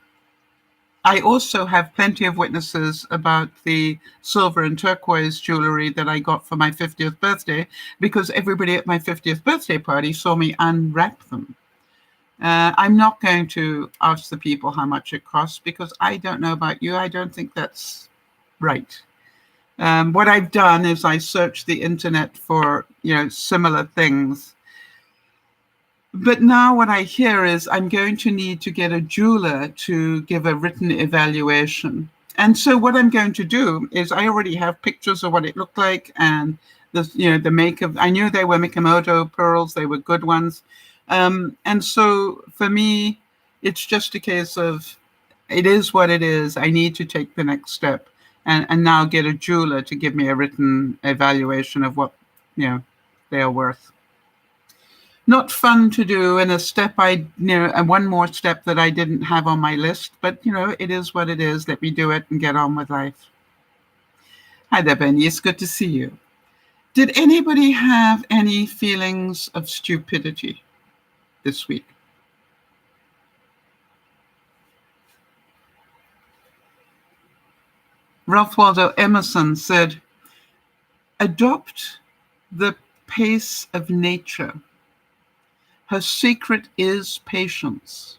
I also have plenty of witnesses about the silver and turquoise jewelry that I got for my 50th birthday, because everybody at my 50th birthday party saw me unwrap them. I'm not going to ask the people how much it costs, because I don't know about you. I don't think that's right. What I've done is I searched the internet for, similar things. But now what I hear is I'm going to need to get a jeweler to give a written evaluation. And so what I'm going to do is I already have pictures of what it looked like, and the make of, I knew they were Mikimoto pearls. They were good ones. And so for me, it's just a case of, it is what it is. I need to take the next step and now get a jeweler to give me a written evaluation of what, they are worth. Not fun to do, and a step and one more step that I didn't have on my list, but it is what it is. Let me do it and get on with life. Hi there, Benji. It's good to see you. Did anybody have any feelings of stupidity this week? Ralph Waldo Emerson said, "Adopt the pace of nature. Her secret is patience."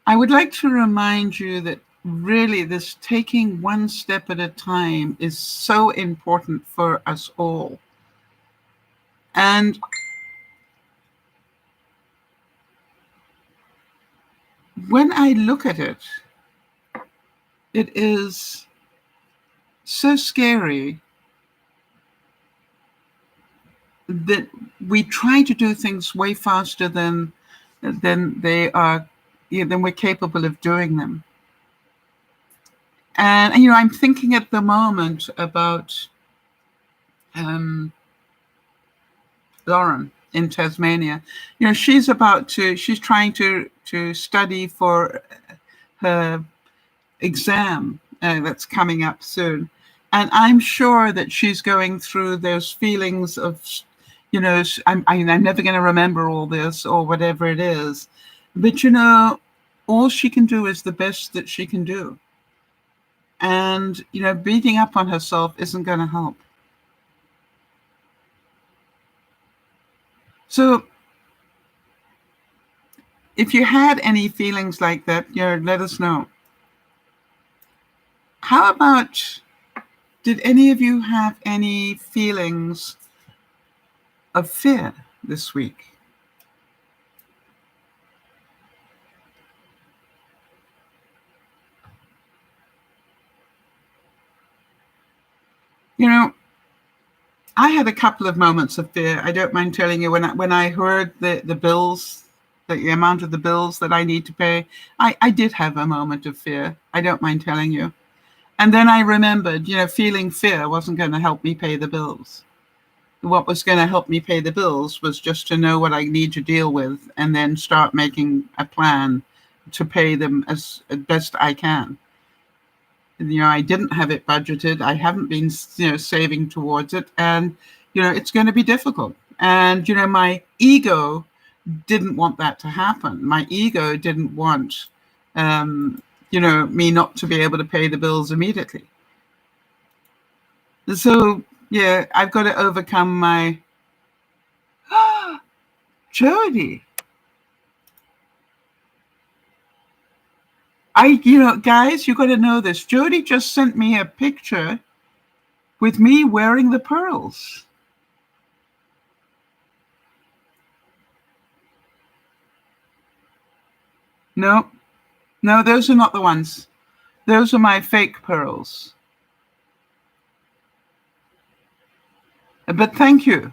I would like to remind you that really this taking one step at a time is so important for us all. And when I look at it, it is so scary that we try to do things way faster than they are, than we're capable of doing them. And I'm thinking at the moment about Lauren in Tasmania. She's trying to study for her exam that's coming up soon. And I'm sure that she's going through those feelings of, I'm never going to remember all this or whatever it is. But, all she can do is the best that she can do. And, beating up on herself isn't going to help. So if you had any feelings like that, let us know. How about, did any of you have any feelings of fear this week? I had a couple of moments of fear. I don't mind telling you, when I heard the bills, the amount of the bills that I need to pay, I did have a moment of fear. I don't mind telling you. And then I remembered, feeling fear wasn't going to help me pay the bills. What was going to help me pay the bills was just to know what I need to deal with and then start making a plan to pay them as best I can. I didn't have it budgeted. I haven't been, saving towards it. And, it's going to be difficult. And, my ego didn't want that to happen. My ego didn't want, me not to be able to pay the bills immediately. So, I've got to overcome my, Jody. Guys, you got to know this. Jody just sent me a picture with me wearing the pearls. No, those are not the ones. Those are my fake pearls. But thank you.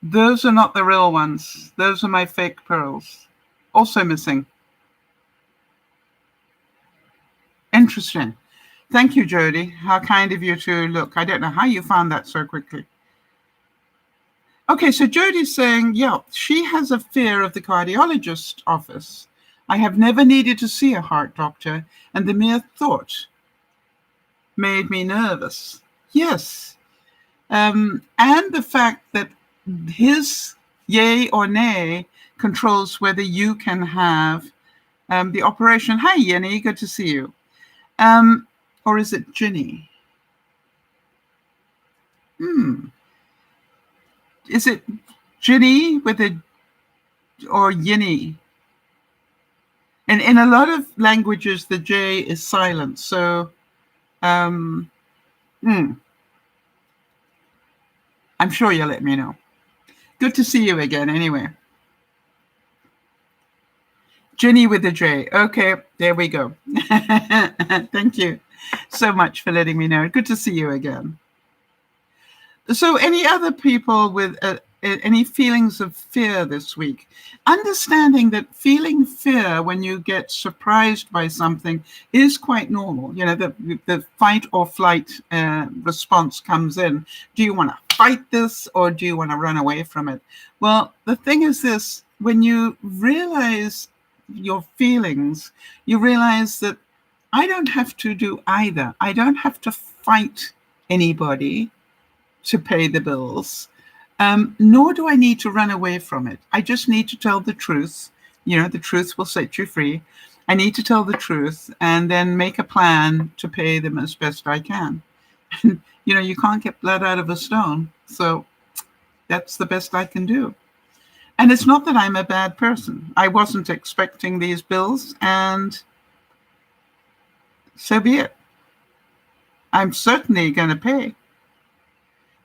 Those are not the real ones. Those are my fake pearls. Also missing. Interesting. Thank you, Jody. How kind of you to look. I don't know how you found that so quickly. Okay, so Jody's saying, she has a fear of the cardiologist's office. I have never needed to see a heart doctor, and the mere thought made me nervous. Yes. And the fact that his yay or nay controls whether you can have the operation. Hi, Yenny, good to see you. Or is it Ginny? Is it Ginny with a, or Yinny? And in a lot of languages, the J is silent. So, I'm sure you'll let me know. Good to see you again, anyway. Ginny with a J. Okay, there we go. Thank you so much for letting me know. Good to see you again. So any other people with any feelings of fear this week? Understanding that feeling fear when you get surprised by something is quite normal. You know, the fight or flight response comes in. Do you want to fight this or do you want to run away from it? Well, the thing is this, when you realize your feelings, you realize that I don't have to do either. I don't have to fight anybody to pay the bills, nor do I need to run away from it. I just need to tell the truth. You know, the truth will set you free. I need to tell the truth and then make a plan to pay them as best I can. You know, you can't get blood out of a stone. So that's the best I can do. And it's not that I'm a bad person. I wasn't expecting these bills, and so be it. I'm certainly going to pay.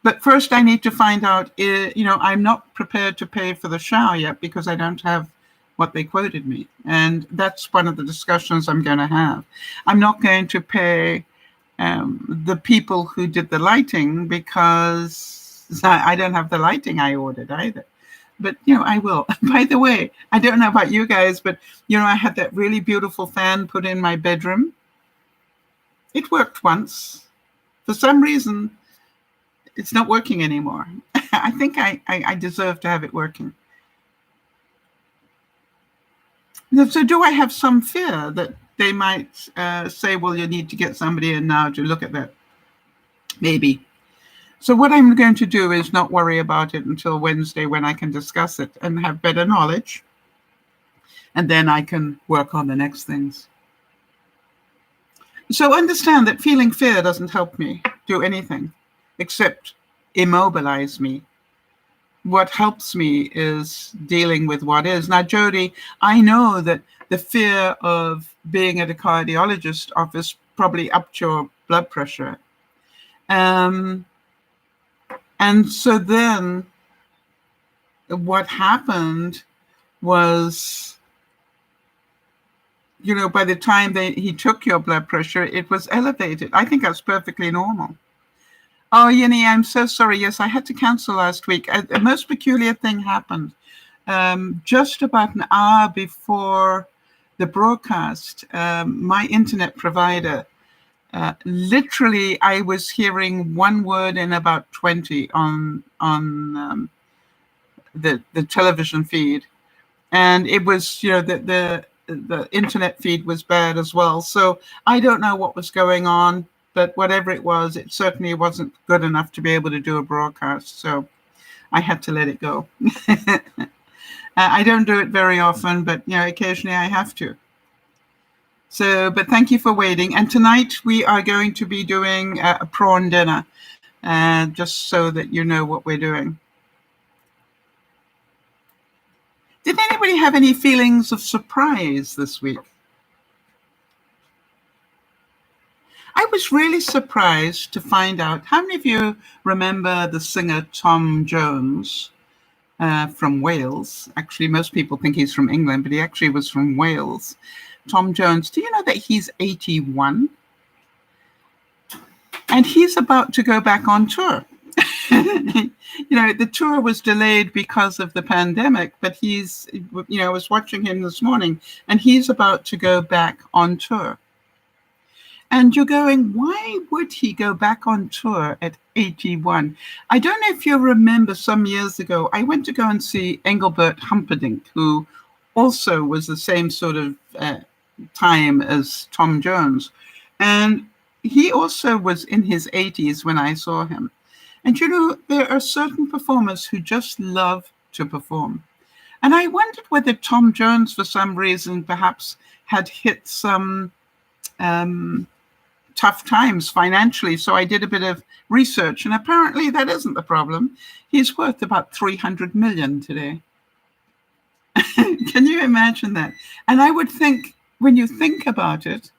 But first I need to find out, you know, I'm not prepared to pay for the shower yet because I don't have what they quoted me. And that's one of the discussions I'm going to have. I'm not going to pay the people who did the lighting because I don't have the lighting I ordered either. But, you know, I will. By the way, I don't know about you guys, but, you know, I had that really beautiful fan put in my bedroom. It worked once. For some reason, it's not working anymore. I think I deserve to have it working. So do I have some fear that they might say, well, you need to get somebody in now to look at that? Maybe. So what I'm going to do is not worry about it until Wednesday when I can discuss it and have better knowledge. And then I can work on the next things. So understand that feeling fear doesn't help me do anything except immobilize me. What helps me is dealing with what is. Now, Jody, I know that the fear of being at a cardiologist office probably upped your blood pressure. And so then what happened was, you know, by the time he took your blood pressure, it was elevated. I think that's perfectly normal. Oh, Yenny, I'm so sorry. Yes, I had to cancel last week. A most peculiar thing happened. Just about an hour before the broadcast, my internet provider, literally, I was hearing one word in about 20 on the television feed. And it was, you know, the internet feed was bad as well. So I don't know what was going on. But whatever it was, it certainly wasn't good enough to be able to do a broadcast. So I had to let it go. I don't do it very often, but, you know, occasionally I have to. So, but thank you for waiting. And tonight we are going to be doing a prawn dinner, just so that you know what we're doing. Did anybody have any feelings of surprise this week? I was really surprised to find out, how many of you remember the singer Tom Jones from Wales? Actually, most people think he's from England, but he actually was from Wales. Tom Jones, do you know that he's 81? And he's about to go back on tour. You know, the tour was delayed because of the pandemic, but he's, you know, I was watching him this morning, and he's about to go back on tour. And you're going, why would he go back on tour at 81? I don't know if you remember some years ago, I went to go and see Engelbert Humperdinck, who also was the same sort of time as Tom Jones. And he also was in his 80s when I saw him. And there are certain performers who just love to perform. And I wondered whether Tom Jones, for some reason, perhaps had hit some tough times financially. So I did a bit of research, and apparently that isn't the problem. He's worth about 300 million today. Can you imagine that? And I would think, when you think about it,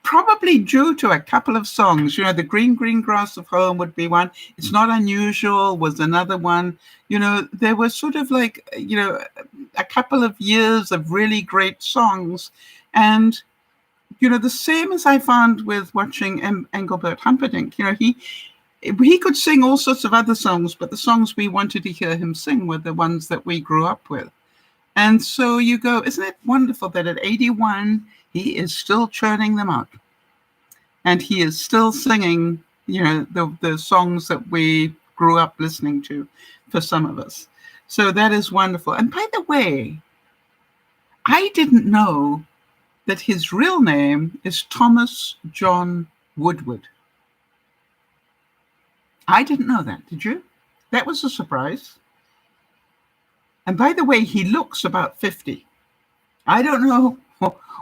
probably due to a couple of songs, the Green, Green Grass of Home would be one. It's Not Unusual was another one. There was sort of like, a couple of years of really great songs. And, the same as I found with watching Engelbert Humperdinck, he could sing all sorts of other songs, but the songs we wanted to hear him sing were the ones that we grew up with. And so you go, isn't it wonderful that at 81, he is still churning them out. And he is still singing, the songs that we grew up listening to, for some of us. So that is wonderful. And by the way, I didn't know that his real name is Thomas John Woodward. I didn't know that, did you? That was a surprise. And by the way, he looks about 50. I don't know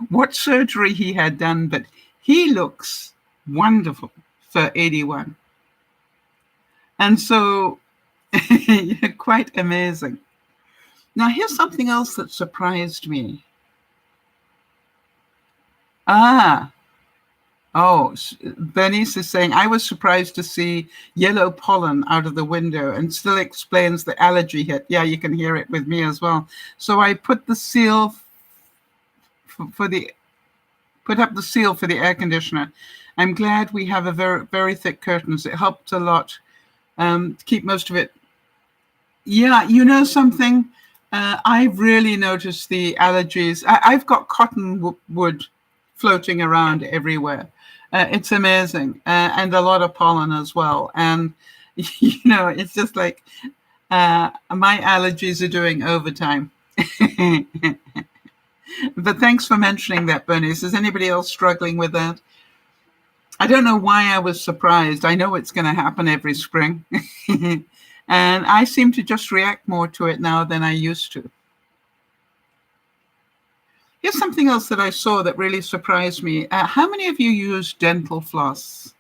what surgery he had done, but he looks wonderful for 81. And so, quite amazing. Now, here's something else that surprised me. Bernice is saying, I was surprised to see yellow pollen out of the window, and still explains the allergy hit. Yeah, you can hear it with me as well. So I put the seal put up the seal for the air conditioner. I'm glad we have a very, very thick curtains. It helped a lot to keep most of it. Yeah, something? I've really noticed the allergies. I've got cottonwood floating around everywhere. It's amazing. And a lot of pollen as well. And, it's just like my allergies are doing overtime. But thanks for mentioning that, Bernice. Is anybody else struggling with that? I don't know why I was surprised. I know it's going to happen every spring. And I seem to just react more to it now than I used to. Here's something else that I saw that really surprised me. How many of you use dental floss?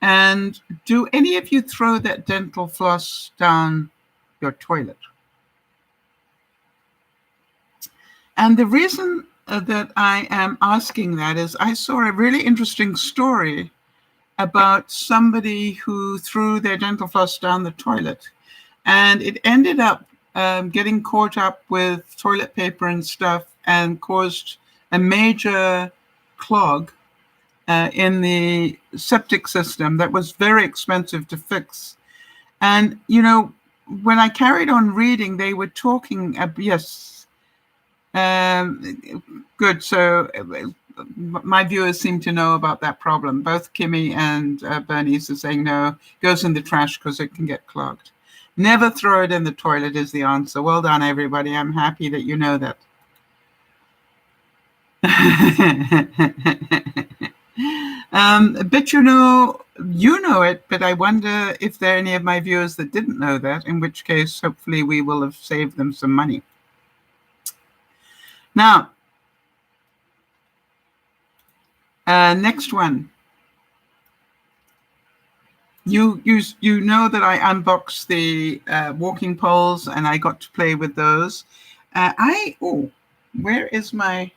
And do any of you throw that dental floss down your toilet? And the reason that I am asking that is I saw a really interesting story about somebody who threw their dental floss down the toilet. And it ended up getting caught up with toilet paper and stuff and caused a major clog in the septic system that was very expensive to fix. And, when I carried on reading, they were talking, yes, good. So my viewers seem to know about that problem. Both Kimmy and Bernice are saying no, goes in the trash because it can get clogged. Never throw it in the toilet is the answer. Well done, everybody. I'm happy that you know that. But you know it, but I wonder if there are any of my viewers that didn't know that, in which case, hopefully we will have saved them some money. Now, next one. You know that I unboxed the walking poles and I got to play with those. Where is my...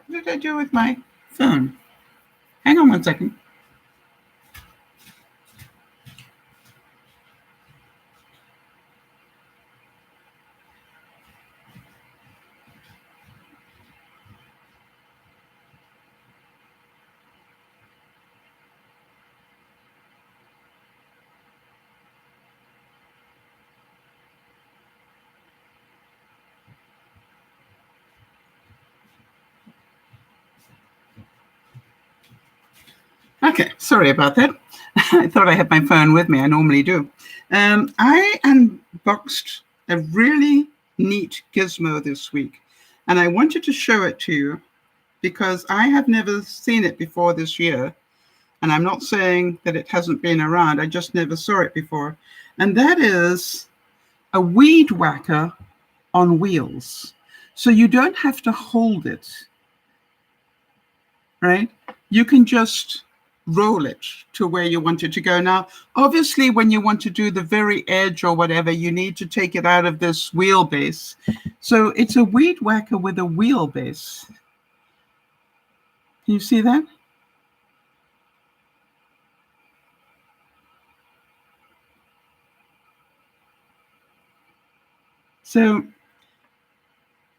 What did I do with my phone? Hang on one second. Okay, sorry about that. I thought I had my phone with me. I normally do. I unboxed a really neat gizmo this week. And I wanted to show it to you because I have never seen it before this year. And I'm not saying that it hasn't been around. I just never saw it before. And that is a weed whacker on wheels. So you don't have to hold it, right? You can just roll it to where you want it to go. Now, obviously, when you want to do the very edge or whatever, you need to take it out of this wheelbase. So it's a weed whacker with a wheelbase. Can you see that? So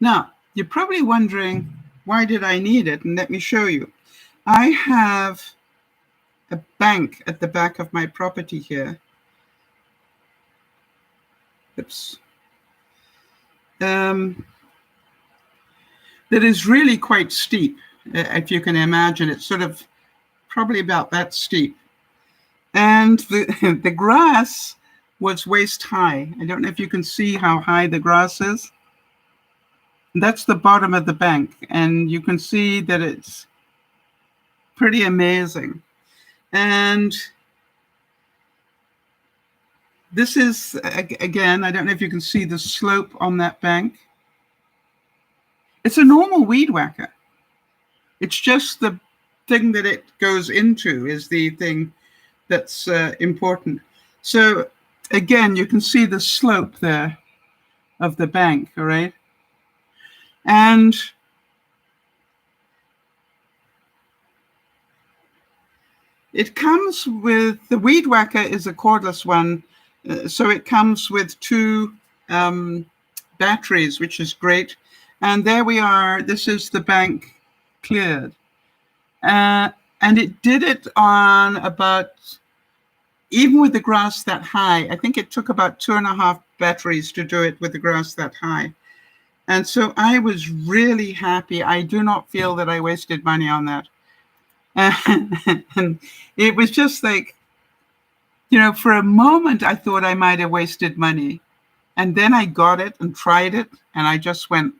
now you're probably wondering, why did I need it? And let me show you. I have a bank at the back of my property here. Oops. That is really quite steep, if you can imagine. It's sort of probably about that steep. And the grass was waist high. I don't know if you can see how high the grass is. That's the bottom of the bank, and you can see that it's pretty amazing. And this is, again, I don't know if you can see the slope on that bank. It's a normal weed whacker. It's just the thing that it goes into is the thing that's important. So again, you can see the slope there of the bank, all right? And it comes with, the weed whacker is a cordless one, so it comes with two batteries, which is great. And there we are. This is the bank cleared. And it did it on about, even with the grass that high, I think it took about 2.5 batteries to do it with the grass that high. And so I was really happy. I do not feel that I wasted money on that. And it was just like, you know, for a moment, I thought I might have wasted money. And then I got it and tried it. And I just went,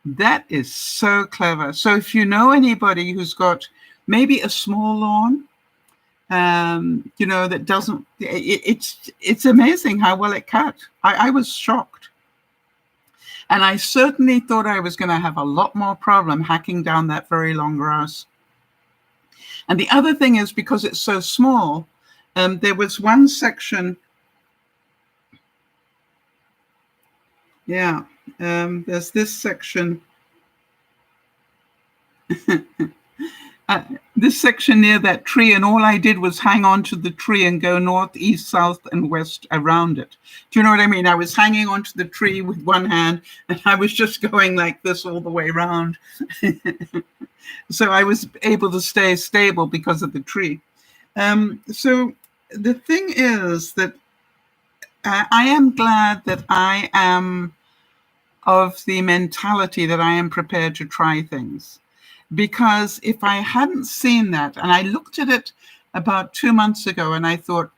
that is so clever. So if you know anybody who's got maybe a small lawn, you know, that doesn't, it's amazing how well it cut. I was shocked. And I certainly thought I was going to have a lot more problem hacking down that very long grass. And the other thing is, because it's so small, there was one section. Yeah, there's this section. This section near that tree, and all I did was hang on to the tree and go north, east, south, and west around it. Do you know what I mean? I was hanging onto the tree with one hand, and I was just going like this all the way around. So I was able to stay stable because of the tree. So the thing is that I am glad that I am of the mentality that I am prepared to try things. Because if I hadn't seen that, and I looked at it about 2 months ago, and I thought,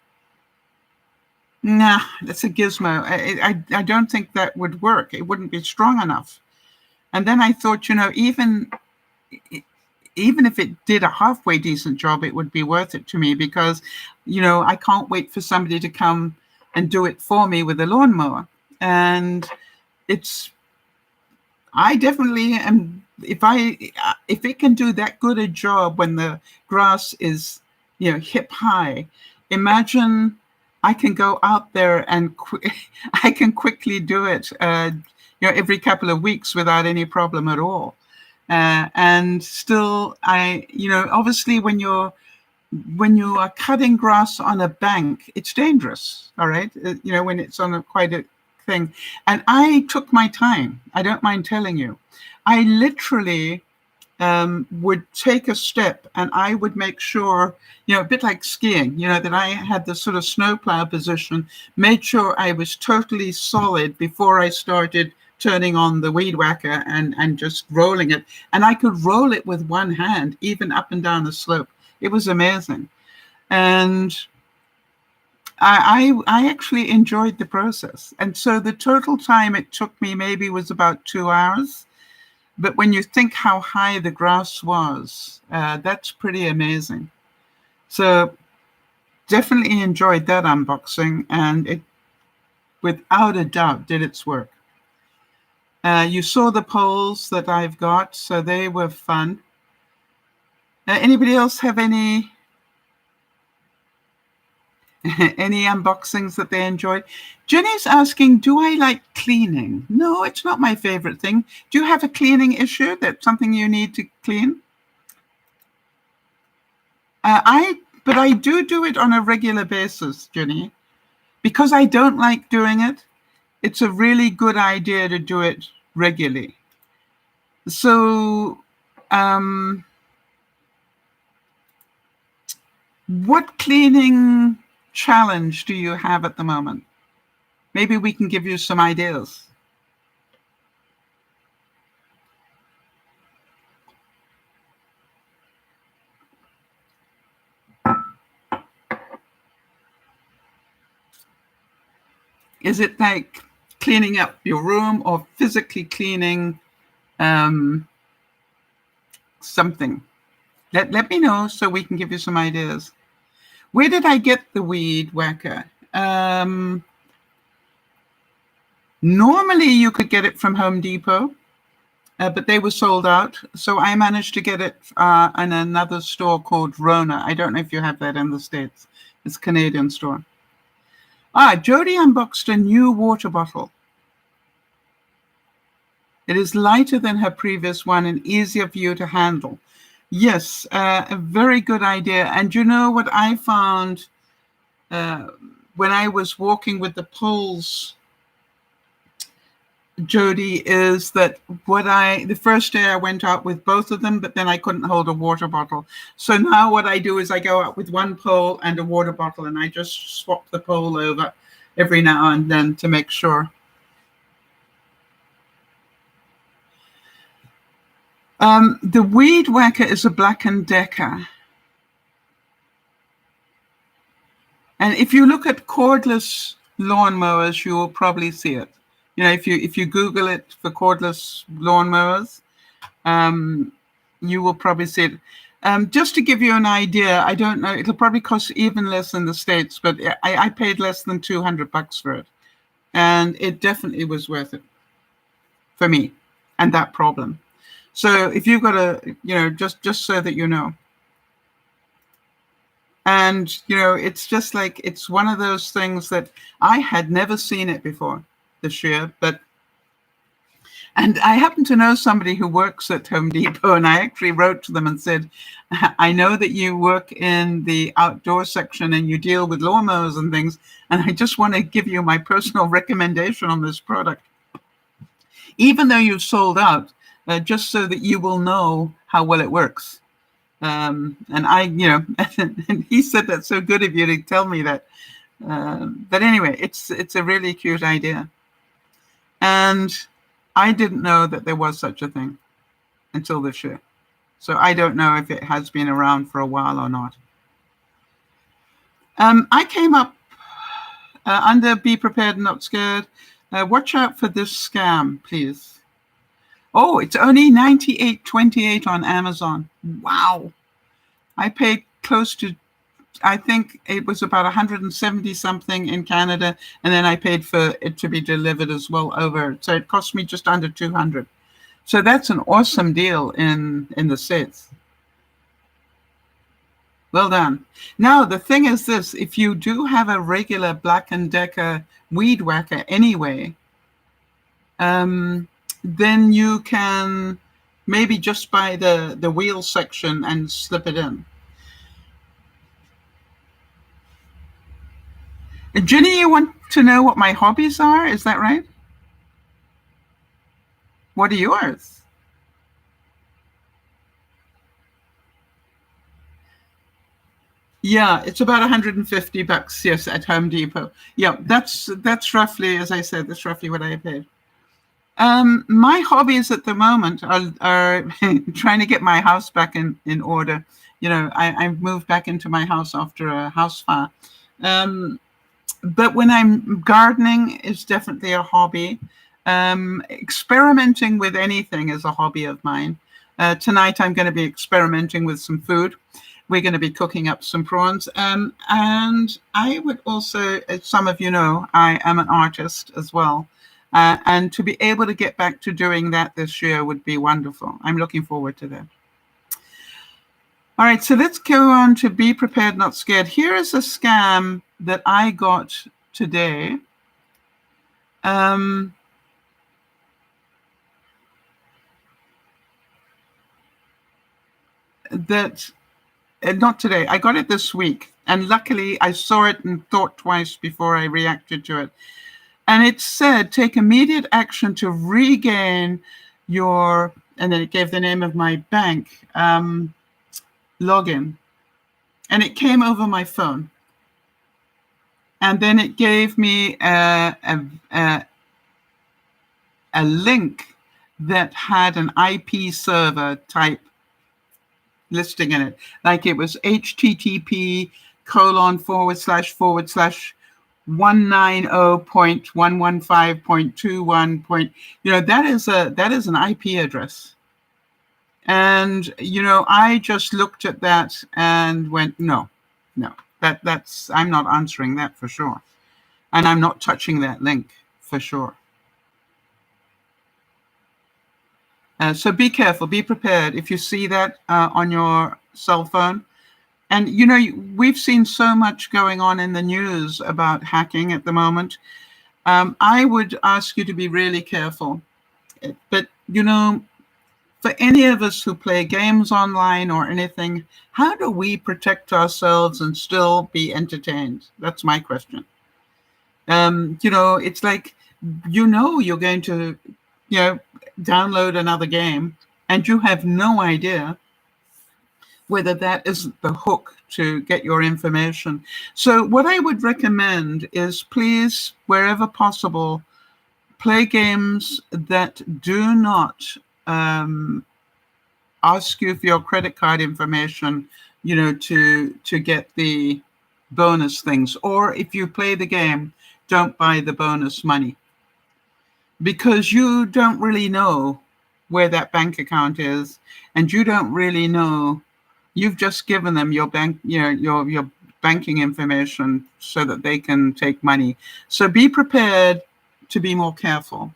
nah, that's a gizmo. I don't think that would work. It wouldn't be strong enough. And then I thought, you know, even if it did a halfway decent job, it would be worth it to me, because, you know, I can't wait for somebody to come and do it for me with a lawnmower. And I definitely am. If it can do that good a job when the grass is, you know, hip high, imagine I can go out there and I can quickly do it, you know, every couple of weeks without any problem at all. And still, you know, obviously when you are cutting grass on a bank, it's dangerous. All right, you know, when it's on quite a thing. And I took my time. I don't mind telling you. I literally would take a step, and I would make sure, you know, a bit like skiing, you know, that I had the sort of snowplow position, made sure I was totally solid before I started turning on the weed whacker and just rolling it. And I could roll it with one hand, even up and down the slope. It was amazing. And I actually enjoyed the process. And so the total time it took me maybe was about 2 hours. But when you think how high the grass was, that's pretty amazing. So definitely enjoyed that unboxing, and it, without a doubt, did its work. You saw the polls that I've got, so they were fun. Anybody else have any unboxings that they enjoyed? Jenny's asking, do I like cleaning? No, it's not my favorite thing. Do you have a cleaning issue? That's something you need to clean? But I do it on a regular basis, Jenny. Because I don't like doing it, it's a really good idea to do it regularly. So, what cleaning challenge do you have at the moment? Maybe we can give you some ideas. Is it like cleaning up your room or physically cleaning something? Let me know so we can give you some ideas. Where did I get the weed whacker? Normally you could get it from Home Depot, but they were sold out. So I managed to get it in another store called Rona. I don't know if you have that in the States. It's a Canadian store. Jody unboxed a new water bottle. It is lighter than her previous one and easier for you to handle. Yes, a very good idea. And you know what I found when I was walking with the poles, Jody, is that the first day I went out with both of them, but then I couldn't hold a water bottle. So now what I do is I go out with one pole and a water bottle, and I just swap the pole over every now and then to make sure. The weed whacker is a Black & Decker. And if you look at cordless lawnmowers, you will probably see it. You know, if you Google it for cordless lawnmowers, you will probably see it. Just to give you an idea, I don't know, it'll probably cost even less in the States, but I paid less than $200 for it. And it definitely was worth it for me and that problem. So if you've got a, you know, just so that you know. And, you know, it's just like, it's one of those things that I had never seen it before this year, and I happen to know somebody who works at Home Depot, and I actually wrote to them and said, I know that you work in the outdoor section and you deal with lawnmowers and things, and I just want to give you my personal recommendation on this product. Even though you've sold out, just so that you will know how well it works. And I, you know, and he said that's so good of you to tell me that. But anyway, it's a really cute idea. And I didn't know that there was such a thing until this year. So I don't know if it has been around for a while or not. I came up under Be Prepared and Not Scared. Watch out for this scam, please. Oh, it's only $98.28 on Amazon. Wow. I paid close to, I think it was about 170 something in Canada, and then I paid for it to be delivered as well over. So it cost me just under 200. So that's an awesome deal in the States. Well done. Now, the thing is this, if you do have a regular Black & Decker weed whacker anyway, then you can maybe just buy the wheel section and slip it in. Jenny, you want to know what my hobbies are? Is that right? What are yours? Yeah, it's about $150, yes, at Home Depot. Yeah, that's roughly, as I said, that's roughly what I paid. My hobbies at the moment are trying to get my house back in order. You know, I moved back into my house after a house fire. But when I'm gardening is definitely a hobby. Experimenting with anything is a hobby of mine. Tonight I'm going to be experimenting with some food. We're going to be cooking up some prawns. And I would also, as some of you know, I am an artist as well. And to be able to get back to doing that this year would be wonderful. I'm looking forward to that. All right, so let's go on to Be Prepared, Not Scared. Here is a scam that I got today. Not today. I got it this week. And luckily, I saw it and thought twice before I reacted to it. And it said, take immediate action to regain your, and then it gave the name of my bank login. And it came over my phone. And then it gave me a link that had an IP server type listing in it. Like it was http://190.115.21. That is an IP address. And I just looked at that and went, no, that's I'm not answering that for sure. And I'm not touching that link for sure. So be careful, be prepared if you see that on your cell phone. And, we've seen so much going on in the news about hacking at the moment. I would ask you to be really careful. But, for any of us who play games online or anything, how do we protect ourselves and still be entertained? That's my question. It's like, you're going to, download another game and you have no idea whether that isn't the hook to get your information. So what I would recommend is, please, wherever possible, play games that do not ask you for your credit card information, to get the bonus things. Or if you play the game, don't buy the bonus money, because you don't really know where that bank account is, and you don't really know. You've just given them your bank, your banking information so that they can take money. So be prepared to be more careful.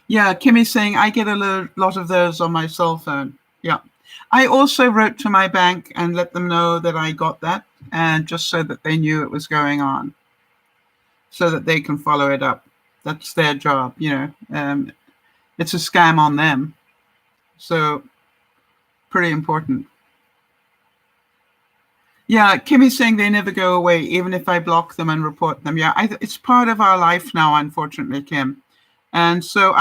Yeah, Kimmy's saying, I get a lot of those on my cell phone. Yeah. I also wrote to my bank and let them know that I got that, and just so that they knew it was going on, so that they can follow it up. That's their job, it's a scam on them. So pretty important. Yeah, Kimmy's saying they never go away, even if I block them and report them. Yeah, it's part of our life now, unfortunately, Kim. And so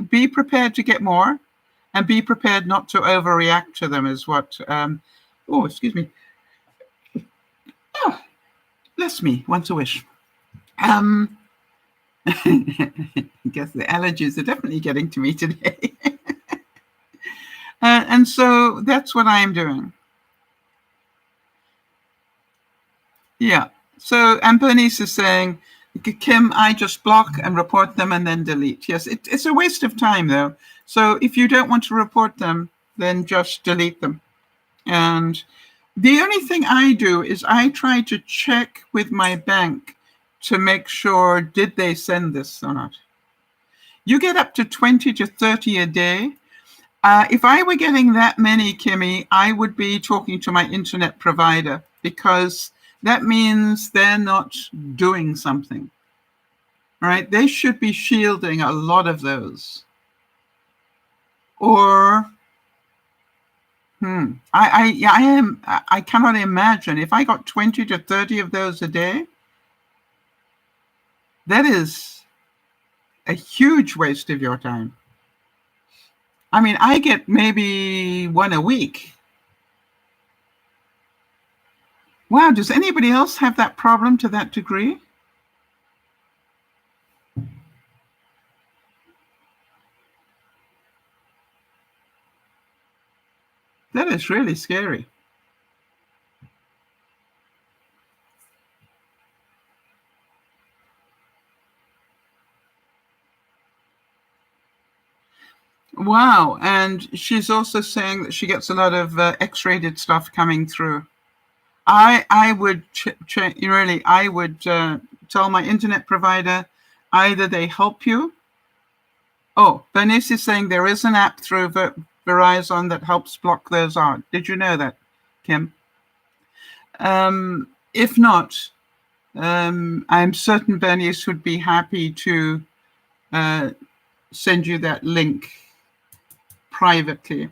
be prepared to get more, and be prepared not to overreact to them is what, excuse me. Oh, bless me, once a wish. I guess the allergies are definitely getting to me today. And so that's what I'm doing. Yeah. So, and Bernice is saying, Kim, I just block and report them and then delete. Yes, it's a waste of time, though. So if you don't want to report them, then just delete them. And the only thing I do is I try to check with my bank to make sure, did they send this or not? You get up to 20 to 30 a day. If I were getting that many, Kimmy, I would be talking to my internet provider, because that means they're not doing something, right? They should be shielding a lot of those. Or, I cannot imagine if I got 20 to 30 of those a day. That is a huge waste of your time. I mean, I get maybe one a week. Wow, does anybody else have that problem to that degree? That is really scary. Wow. And she's also saying that she gets a lot of X-rated stuff coming through. I would really, I would tell my internet provider, either they help you. Oh, Bernice is saying there is an app through Verizon that helps block those out. Did you know that, Kim? If not, I'm certain Bernice would be happy to send you that link privately.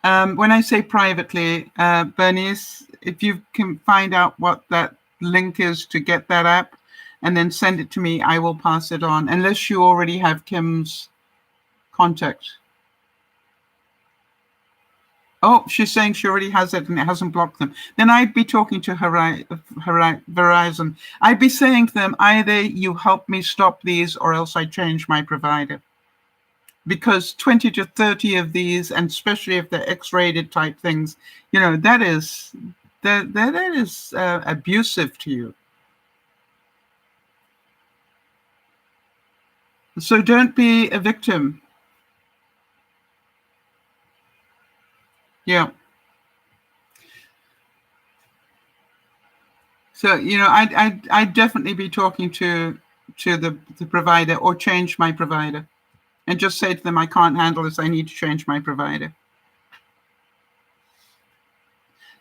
When I say privately, Bernice, if you can find out what that link is to get that app and then send it to me, I will pass it on, unless you already have Kim's contact. Oh, she's saying she already has it and it hasn't blocked them. Then I'd be talking to Verizon. I'd be saying to them, either you help me stop these or else I change my provider. Because 20 to 30 of these, and especially if they're X-rated type things, you know, that is abusive to you. So don't be a victim. Yeah. So, you know, I'd definitely be talking to the provider, or change my provider, and just say to them, I can't handle this. I need to change my provider.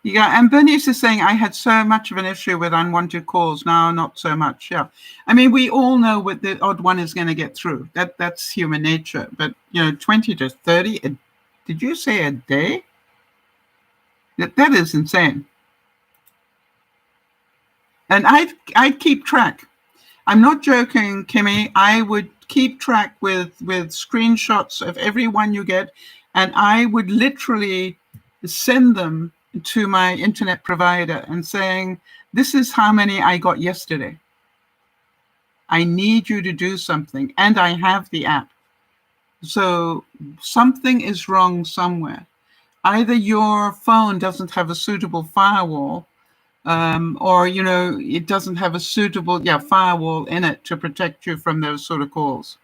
Yeah, and Bernice is saying, I had so much of an issue with unwanted calls. Now, not so much. Yeah. I mean, we all know what the odd one is going to get through. That's human nature. But, you know, 20 to 30, did you say a day? That is insane. And I'd keep track. I'm not joking, Kimmy. I would keep track with screenshots of every one you get, and I would literally send them to my internet provider and saying, this is how many I got yesterday. I need you to do something, and I have the app. So something is wrong somewhere. Either your phone doesn't have a suitable firewall, or, you know, it doesn't have a suitable firewall in it to protect you from those sort of calls.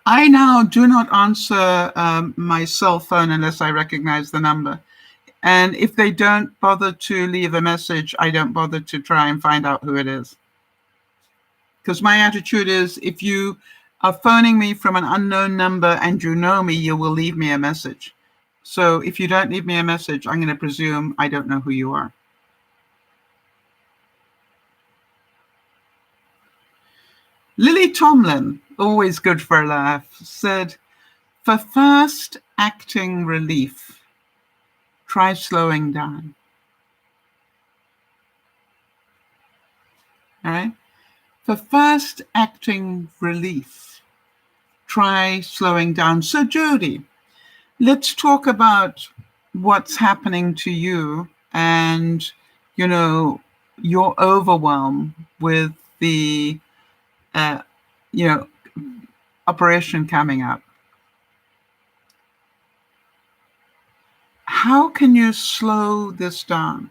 I now do not answer my cell phone unless I recognize the number. And if they don't bother to leave a message, I don't bother to try and find out who it is. Because my attitude is, if you are phoning me from an unknown number and you know me, you will leave me a message. So if you don't leave me a message, I'm going to presume I don't know who you are. Lily Tomlin, always good for a laugh, said, for fast acting relief, try slowing down. All right? For fast acting relief, try slowing down. So Jody, let's talk about what's happening to you and, you know, your overwhelm with the, you know, operation coming up. How can you slow this down?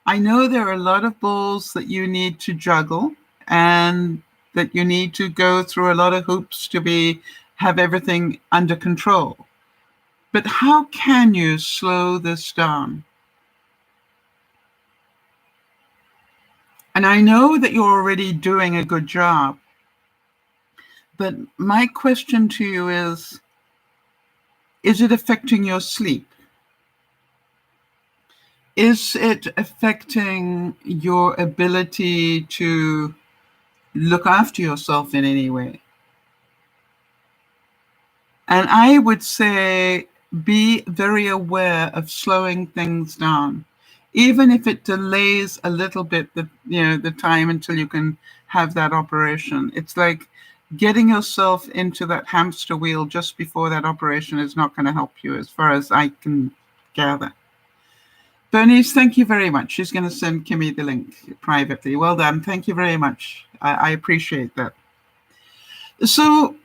I know there are a lot of balls that you need to juggle, and that you need to go through a lot of hoops to have everything under control. But how can you slow this down? And I know that you're already doing a good job, but my question to you is it affecting your sleep? Is it affecting your ability to look after yourself in any way? And I would say, be very aware of slowing things down, even if it delays a little bit the time until you can have that operation. It's like getting yourself into that hamster wheel just before that operation is not going to help you, as far as I can gather. Bernice, thank you very much. She's going to send Kimmy the link privately. Well done. Thank you very much. I appreciate that. So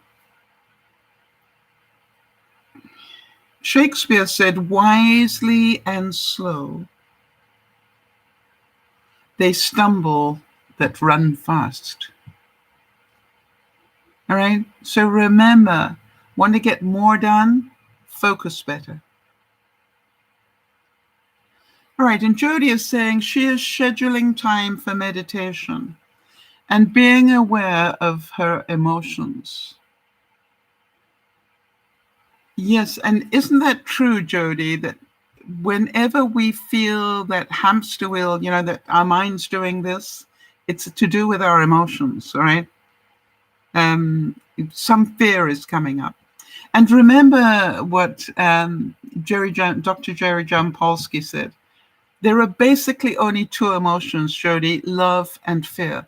Shakespeare said, wisely and slow, they stumble that run fast. All right. So remember, want to get more done? Focus better. All right. And Jody is saying she is scheduling time for meditation and being aware of her emotions. Yes. And isn't that true, Jody, that whenever we feel that hamster wheel, that our mind's doing this, it's to do with our emotions, all right? Some fear is coming up. And remember what Dr. Jerry John Polsky said. There are basically only two emotions, Jody, love and fear.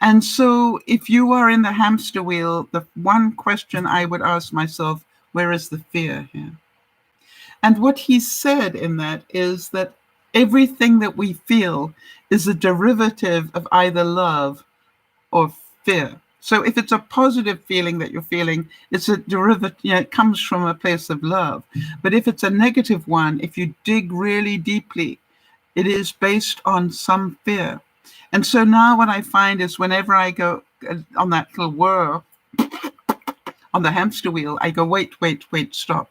And so if you are in the hamster wheel, the one question I would ask myself, where is the fear here? And what he said in that is that everything that we feel is a derivative of either love or fear. So if it's a positive feeling that you're feeling, it's a derivative, it comes from a place of love. But if it's a negative one, if you dig really deeply, it is based on some fear. And so now what I find is whenever I go on that little whir, on the hamster wheel, I go, wait, stop.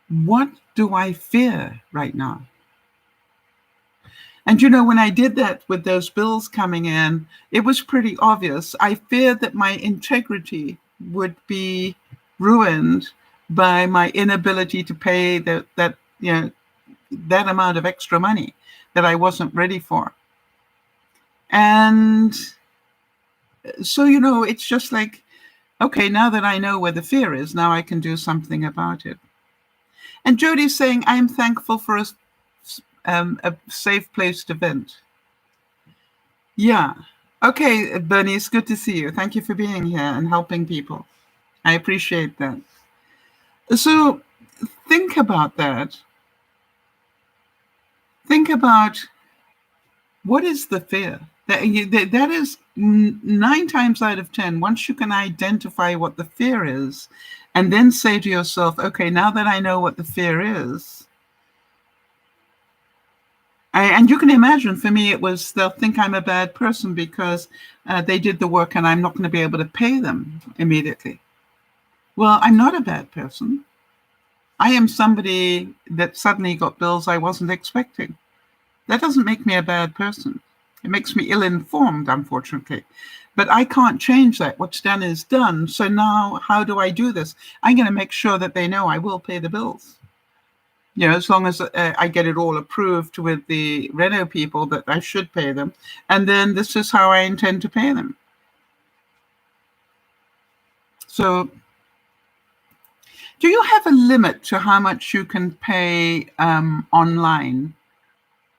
What do I fear right now? And when I did that with those bills coming in, it was pretty obvious. I feared that my integrity would be ruined by my inability to pay that amount of extra money that I wasn't ready for. And so, it's just like, okay, now that I know where the fear is, now I can do something about it. And Jody's saying, I'm thankful for a safe place to vent. Yeah. Okay, Bernie, it's good to see you. Thank you for being here and helping people. I appreciate that. So think about that. Think about what is the fear? That is 9 times out of 10, once you can identify what the fear is, and then say to yourself, okay, now that I know what the fear is, and you can imagine, for me, it was they'll think I'm a bad person because they did the work and I'm not going to be able to pay them immediately. Well, I'm not a bad person. I am somebody that suddenly got bills I wasn't expecting. That doesn't make me a bad person. It makes me ill-informed, unfortunately. But I can't change that. What's done is done. So now how do I do this? I'm going to make sure that they know I will pay the bills. As long as I get it all approved with the Reno people that I should pay them. And then this is how I intend to pay them. So do you have a limit to how much you can pay online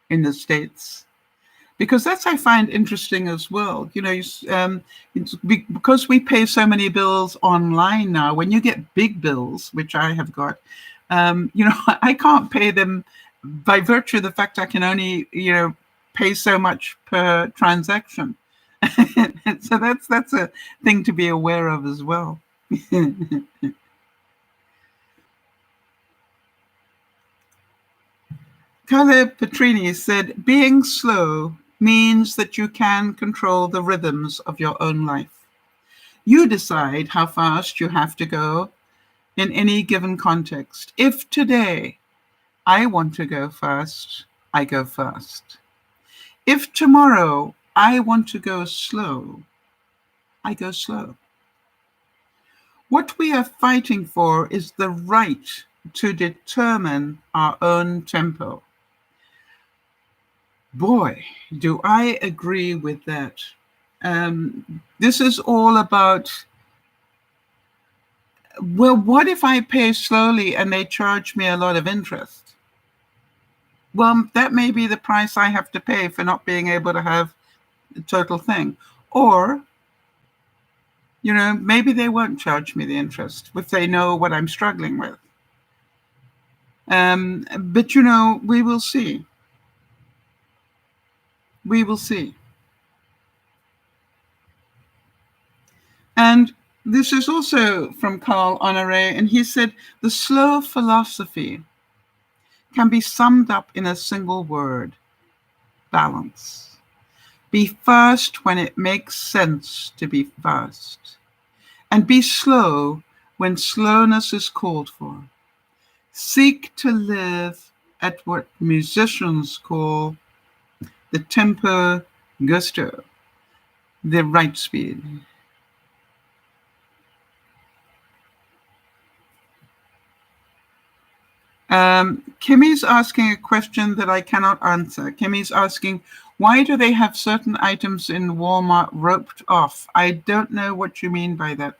in the States? Because that's, I find, interesting as well. It's because we pay so many bills online now, when you get big bills, which I have got, I can't pay them by virtue of the fact I can only, pay so much per transaction. So that's a thing to be aware of as well. Carla Petrini said, being slow means that you can control the rhythms of your own life. You decide how fast you have to go in any given context. If today I want to go fast, I go fast. If tomorrow I want to go slow, I go slow. What we are fighting for is the right to determine our own tempo. Boy, do I agree with that. This is all about, well, what if I pay slowly and they charge me a lot of interest? Well, that may be the price I have to pay for not being able to have the total thing. Or, maybe they won't charge me the interest if they know what I'm struggling with. But, we will see. We will see. And this is also from Carl Honoré, and he said, the slow philosophy can be summed up in a single word: balance. Be fast when it makes sense to be fast. and be slow when slowness is called for. Seek to live at what musicians call the tempo giusto, the right speed. Kimmy's asking a question that I cannot answer. Kimmy's asking, why do they have certain items in Walmart roped off? I don't know what you mean by that.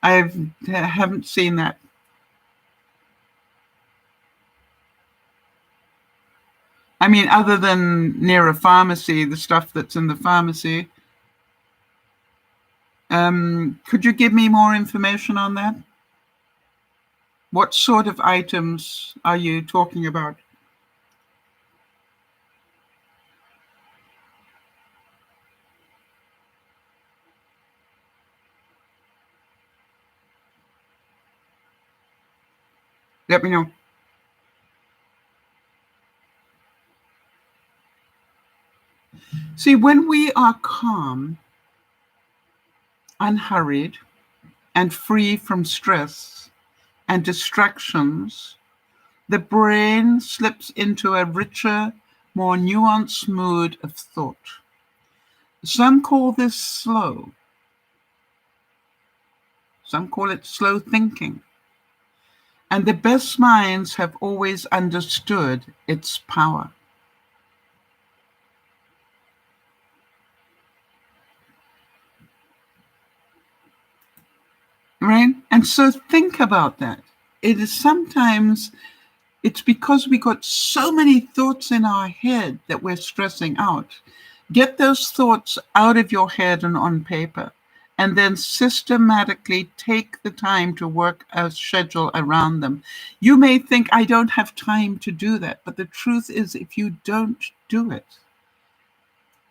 I haven't seen that. I mean, other than near a pharmacy, the stuff that's in the pharmacy. Could you give me more information on that? What sort of items are you talking about? Let me know. See, when we are calm, unhurried, and free from stress and distractions, the brain slips into a richer, more nuanced mood of thought. Some call this slow. Some call it slow thinking. And the best minds have always understood its power. Right? And so think about that. It is sometimes, it's because we got so many thoughts in our head that we're stressing out. Get those thoughts out of your head and on paper, and then systematically take the time to work a schedule around them. You may think, I don't have time to do that, but the truth is, if you don't do it,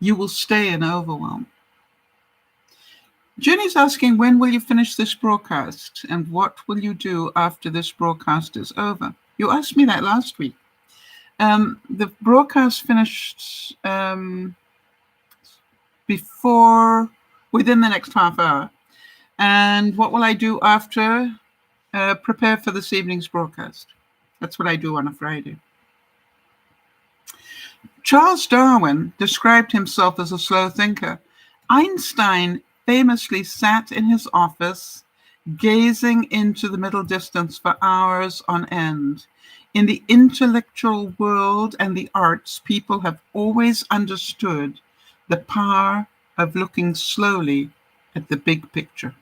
you will stay in overwhelm. Jenny's asking, when will you finish this broadcast? And what will you do after this broadcast is over? You asked me that last week. The broadcast finished within the next half hour. And what will I do after? Prepare for this evening's broadcast. That's what I do on a Friday. Charles Darwin described himself as a slow thinker. Einstein famously sat in his office, gazing into the middle distance for hours on end. In the intellectual world and the arts, people have always understood the power of looking slowly at the big picture.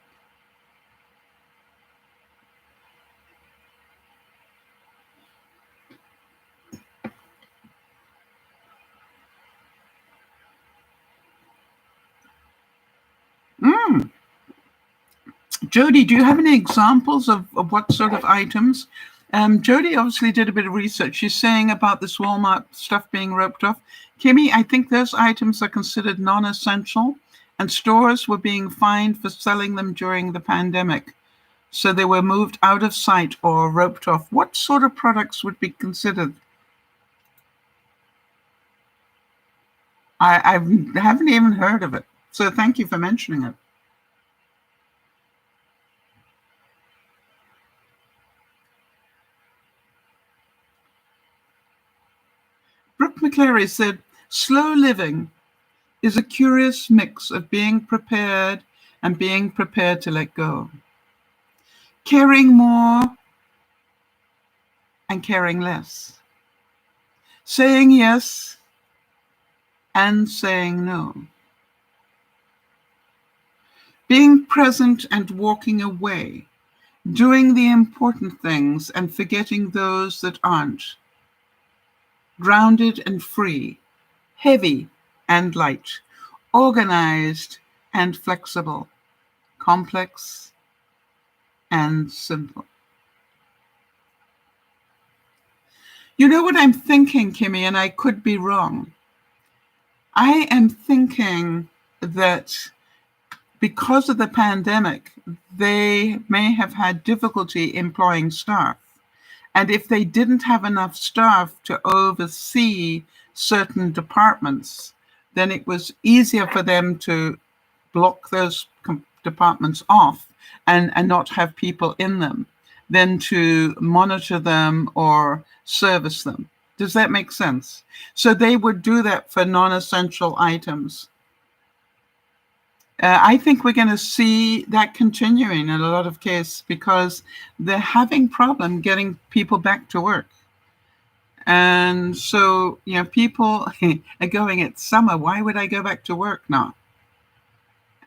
Jody, do you have any examples of what sort of items? Jody obviously did a bit of research. She's saying about this Walmart stuff being roped off. Kimmy, I think those items are considered non-essential, and stores were being fined for selling them during the pandemic. So they were moved out of sight or roped off. What sort of products would be considered? I haven't even heard of it. So thank you for mentioning it. Brooke McClary said, slow living is a curious mix of being prepared and being prepared to let go. Caring more and caring less. Saying yes and saying no. Being present and walking away. Doing the important things and forgetting those that aren't. Grounded and free. Heavy and light. Organized and flexible. Complex and simple. You know what I'm thinking, Kimmy, and I could be wrong. I am thinking that because of the pandemic, they may have had difficulty employing staff. And if they didn't have enough staff to oversee certain departments, then it was easier for them to block those departments off and not have people in them than to monitor them or service them. Does that make sense? So they would do that for non-essential items. I think we're going to see that continuing in a lot of cases because they're having problem getting people back to work. And so, people are going, it's summer, why would I go back to work now?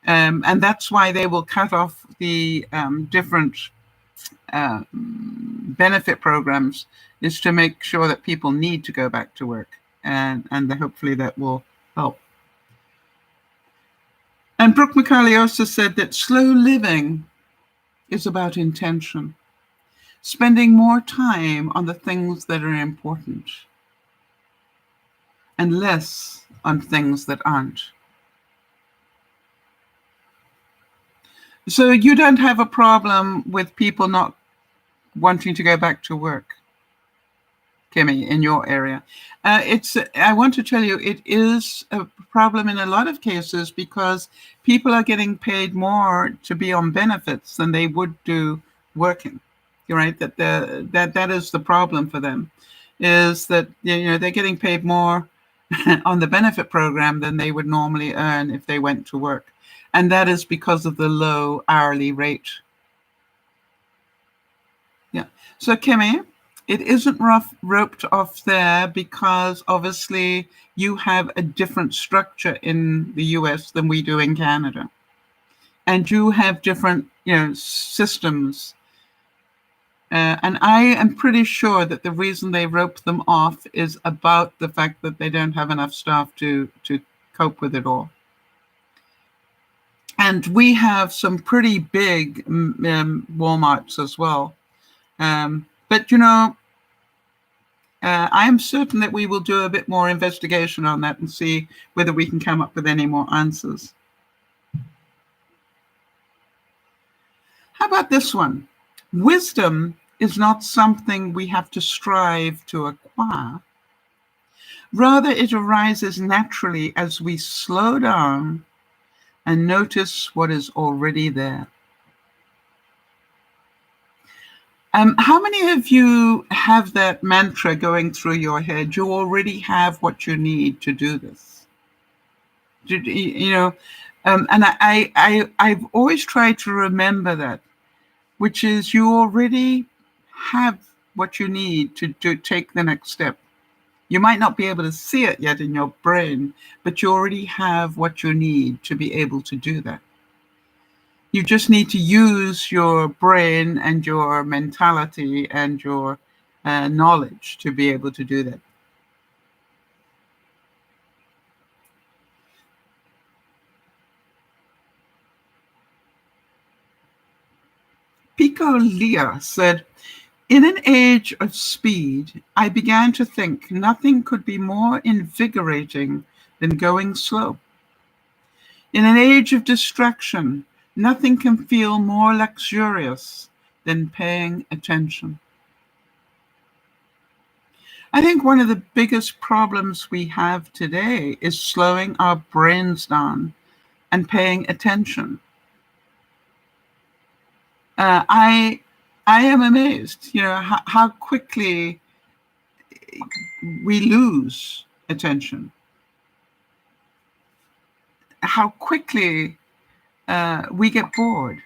And that's why they will cut off the different benefit programs, is to make sure that people need to go back to work. And hopefully that will help. And Brooke McCarley also said that slow living is about intention, spending more time on the things that are important and less on things that aren't. So you don't have a problem with people not wanting to go back to work, Kimmy, in your area. I want to tell you, it is a problem in a lot of cases because people are getting paid more to be on benefits than they would do working. You're right, that is the problem for them, is that they're getting paid more on the benefit program than they would normally earn if they went to work. And that is because of the low hourly rate. Yeah. So Kimmy, it isn't roped off there because obviously you have a different structure in the US than we do in Canada. And you have different, systems. And I am pretty sure that the reason they rope them off is about the fact that they don't have enough staff to cope with it all. And we have some pretty big Walmarts as well. But, I am certain that we will do a bit more investigation on that and see whether we can come up with any more answers. How about this one? Wisdom is not something we have to strive to acquire. Rather, it arises naturally as we slow down and notice what is already there. How many of you have that mantra going through your head? You already have what you need to do this. And I've always tried to remember that, which is you already have what you need to take the next step. You might not be able to see it yet in your brain, but you already have what you need to be able to do that. You just need to use your brain and your mentality and your knowledge to be able to do that. Pico Leah said, in an age of speed, I began to think nothing could be more invigorating than going slow. In an age of distraction, nothing can feel more luxurious than paying attention. I think one of the biggest problems we have today is slowing our brains down and paying attention. I am amazed, how quickly we lose attention, how quickly we get bored.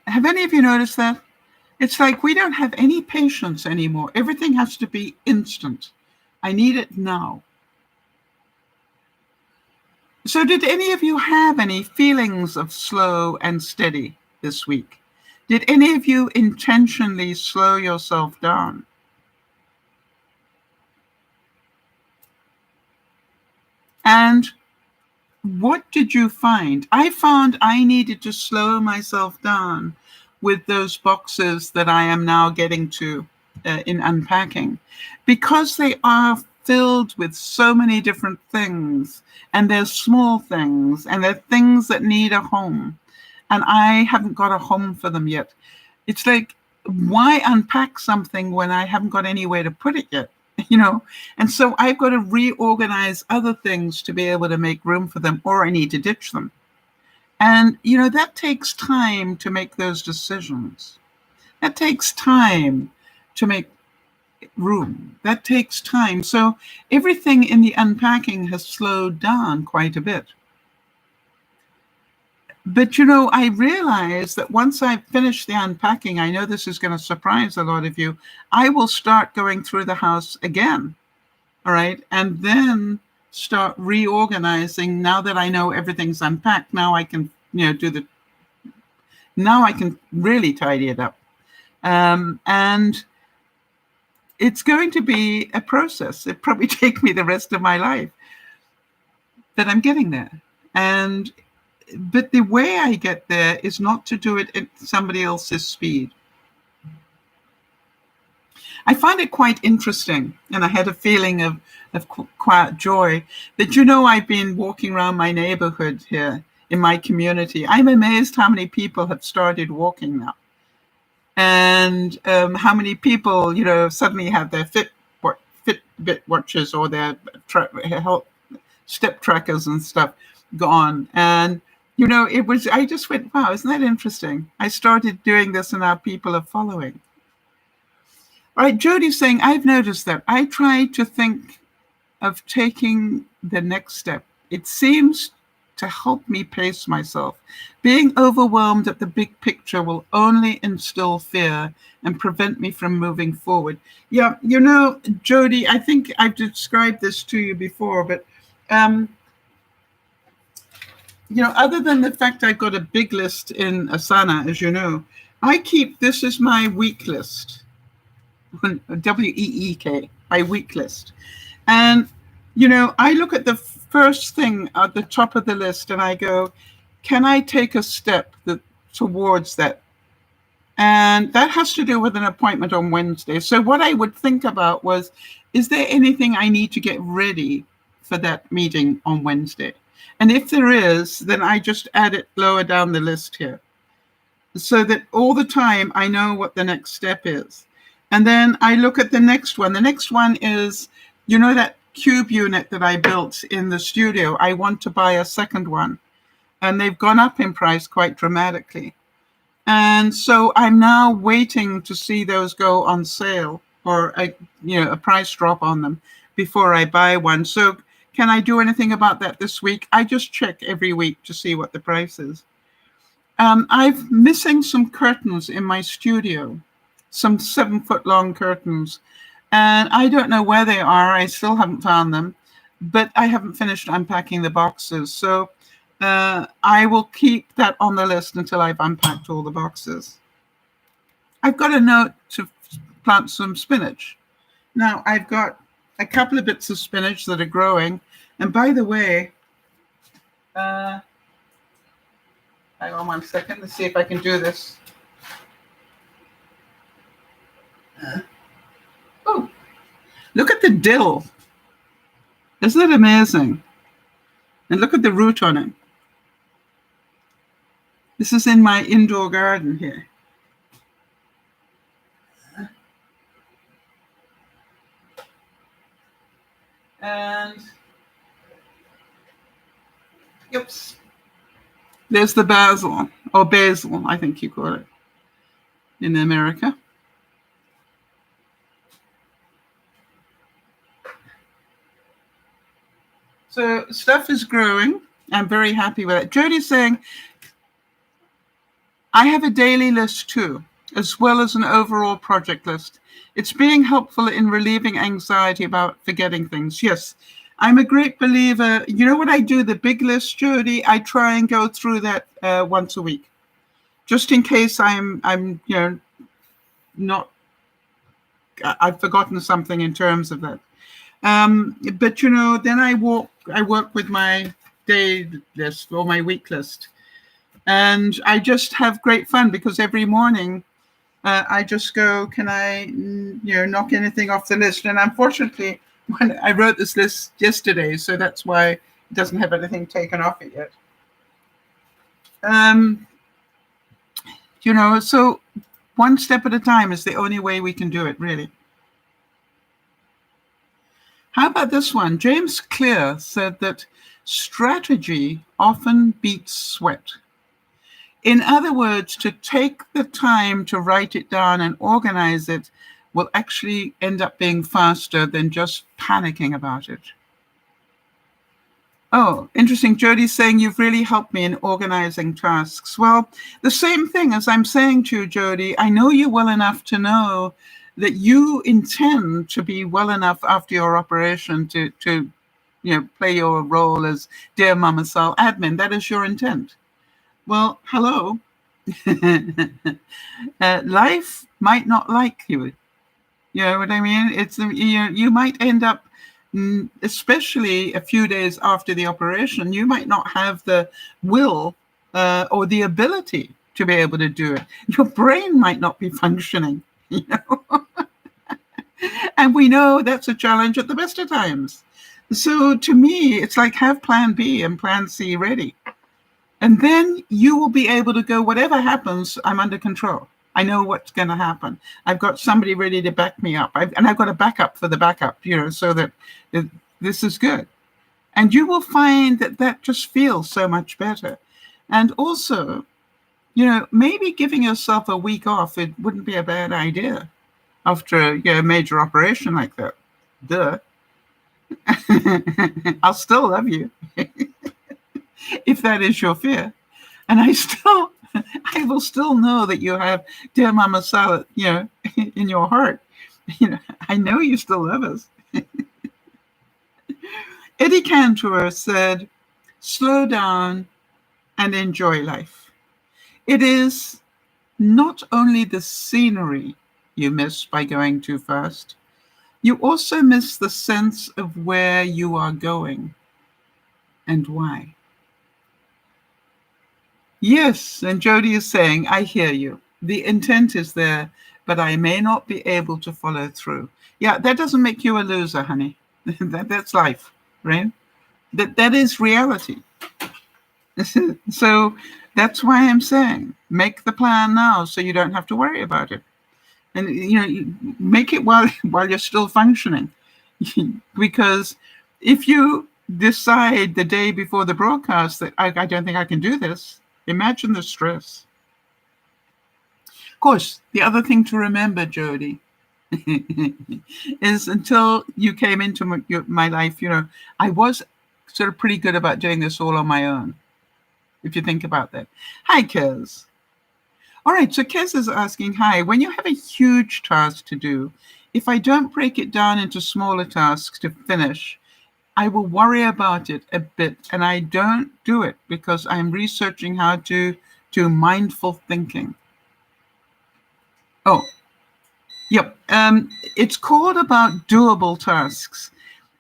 Have any of you noticed that? It's like we don't have any patience anymore. Everything has to be instant. I need it now. So did any of you have any feelings of slow and steady this week? Did any of you intentionally slow yourself down? And what did you find? I found I needed to slow myself down with those boxes that I am now getting to in unpacking, because they are filled with so many different things, and they're small things, and they're things that need a home, and I haven't got a home for them yet. It's like, why unpack something when I haven't got anywhere to put it yet? And so I've got to reorganize other things to be able to make room for them, or I need to ditch them. And, that takes time to make those decisions. That takes time to make room. That takes time. So everything in the unpacking has slowed down quite a bit. But, I realize that once I've finished the unpacking, I know this is going to surprise a lot of you, I will start going through the house again. All right. And then start reorganizing. Now that I know everything's unpacked, now I can, now I can really tidy it up. And it's going to be a process. It probably take me the rest of my life, but I'm getting there. But the way I get there is not to do it at somebody else's speed. I find it quite interesting, and I had a feeling of quiet joy that, I've been walking around my neighborhood here in my community. I'm amazed how many people have started walking now. And how many people, suddenly have their Fitbit watches or their step trackers and stuff gone. And, I just went, wow, isn't that interesting? I started doing this and now people are following. All right, Jody's saying, I've noticed that I try to think of taking the next step. It seems to help me pace myself. Being overwhelmed at the big picture will only instill fear and prevent me from moving forward. Yeah, Jody, I think I've described this to you before, but, other than the fact I've got a big list in Asana, as you know, this is my week list. WEEK, my week list. And, I look at the first thing at the top of the list and I go, can I take a step towards that? And that has to do with an appointment on Wednesday. So what I would think about was, is there anything I need to get ready for that meeting on Wednesday? And if there is, then I just add it lower down the list here, so that all the time I know what the next step is. And then I look at the next one. The next one is, that cube unit that I built in the studio. I want to buy a second one. And they've gone up in price quite dramatically. And so I'm now waiting to see those go on sale, or a price drop on them before I buy one. So can I do anything about that this week? I just check every week to see what the price is. I'm missing some curtains in my studio, some 7-foot long curtains. And I don't know where they are. I still haven't found them, but I haven't finished unpacking the boxes. So I will keep that on the list until I've unpacked all the boxes. I've got a note to plant some spinach. Now, I've got a couple of bits of spinach that are growing. And by the way, hang on 1 second. Let's see if I can do this. Oh, look at the dill. Isn't it amazing? And look at the root on it. This is in my indoor garden here. And, oops, there's the basil, or basil, I think you call it in America. So stuff is growing. I'm very happy with it. Jody's saying, I have a daily list too, as well as an overall project list. It's being helpful in relieving anxiety about forgetting things. Yes, I'm a great believer. You know what I do? The big list, Jody, I try and go through that once a week, just in case I've forgotten something in terms of that. But then I work with my day list or my week list, and I just have great fun because every morning I just go, can I, knock anything off the list? And unfortunately, when I wrote this list yesterday, so that's why it doesn't have anything taken off it yet. So one step at a time is the only way we can do it, really. How about this one? James Clear said that strategy often beats sweat. In other words, to take the time to write it down and organize it will actually end up being faster than just panicking about it. Oh, interesting. Jody's saying you've really helped me in organizing tasks. Well, the same thing as I'm saying to you, Jody, I know you well enough to know that you intend to be well enough after your operation to play your role as DearMamaSal admin. That is your intent. Well, hello. Life might not like you. You know what I mean? It's you might end up, especially a few days after the operation, you might not have the will or the ability to be able to do it. Your brain might not be functioning. And we know that's a challenge at the best of times. So to me, it's like have plan B and plan C ready. And then you will be able to go, whatever happens, I'm under control. I know what's going to happen. I've got somebody ready to back me up. And I've got a backup for the backup, so that this is good. And you will find that that just feels so much better. And also, maybe giving yourself a week off, it wouldn't be a bad idea after a major operation like that. Duh. I'll still love you. If that is your fear. And I will still know that you have DearMamaSal, in your heart. I know you still love us. Eddie Cantor said, slow down and enjoy life. It is not only the scenery you miss by going too fast, you also miss the sense of where you are going and why. Yes, and Jody is saying, I hear you. The intent is there, but I may not be able to follow through. Yeah, that doesn't make you a loser, honey. That's life, right? That is reality. So that's why I'm saying, make the plan now so you don't have to worry about it. And, make it while you're still functioning. Because if you decide the day before the broadcast that I don't think I can do this, imagine the stress. Of course, the other thing to remember, Jody, is until you came into my life, I was sort of pretty good about doing this all on my own, if you think about that. Hi, Kez. All right, so Kez is asking, hi, when you have a huge task to do, if I don't break it down into smaller tasks to finish, I will worry about it a bit, and I don't do it because I'm researching how to do mindful thinking. Oh, yep. It's called about doable tasks.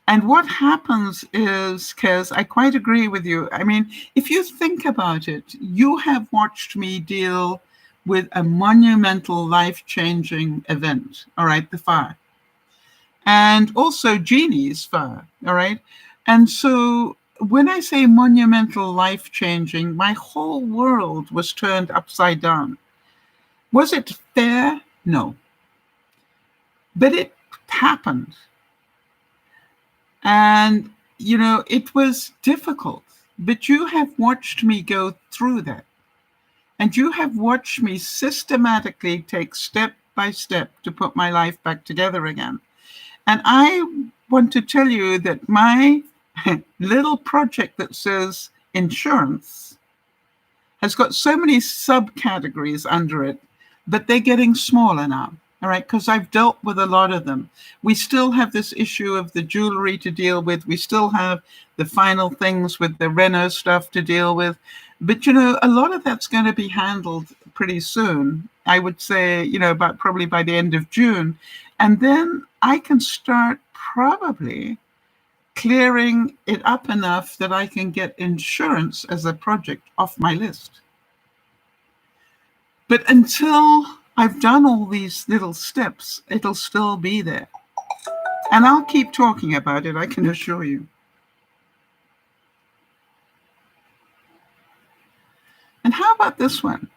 And what happens is, Kez, I quite agree with you. I mean, if you think about it, you have watched me deal with a monumental, life-changing event, all right, the fire. And also Jeannie's fire, all right? And so when I say monumental, life-changing, my whole world was turned upside down. Was it fair? No. But it happened. And, it was difficult. But you have watched me go through that. And you have watched me systematically take step by step to put my life back together again. And I want to tell you that my little project that says insurance has got so many subcategories under it, but they're getting smaller now. All right, because I've dealt with a lot of them. We still have this issue of the jewelry to deal with. We still have the final things with the Renault stuff to deal with. But, a lot of that's going to be handled pretty soon. I would say, about probably by the end of June. And then I can start probably clearing it up enough that I can get insurance as a project off my list. But until I've done all these little steps, it'll still be there. And I'll keep talking about it, I can assure you. And how about this one?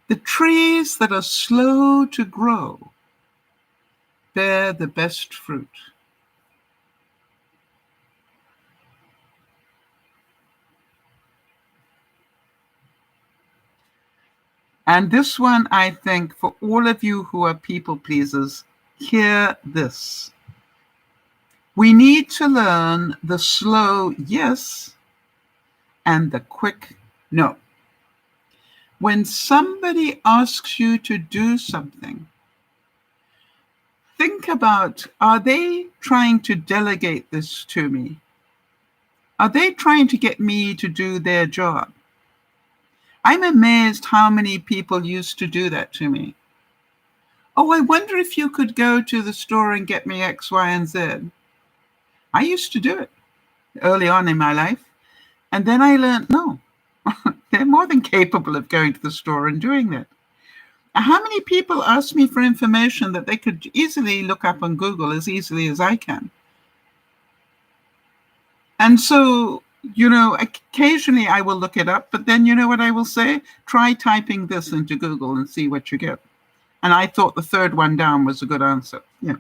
The trees that are slow to grow bear the best fruit. And this one, I think, for all of you who are people pleasers, hear this. We need to learn the slow yes and the quick no. When somebody asks you to do something, think about, are they trying to delegate this to me? Are they trying to get me to do their job? I'm amazed how many people used to do that to me. Oh, I wonder if you could go to the store and get me X, Y, and Z. I used to do it early on in my life. And then I learned, no, they're more than capable of going to the store and doing that. How many people ask me for information that they could easily look up on Google as easily as I can? And so, occasionally I will look it up, but then you know what I will say? Try typing this into Google and see what you get. And I thought the third one down was a good answer. Yeah.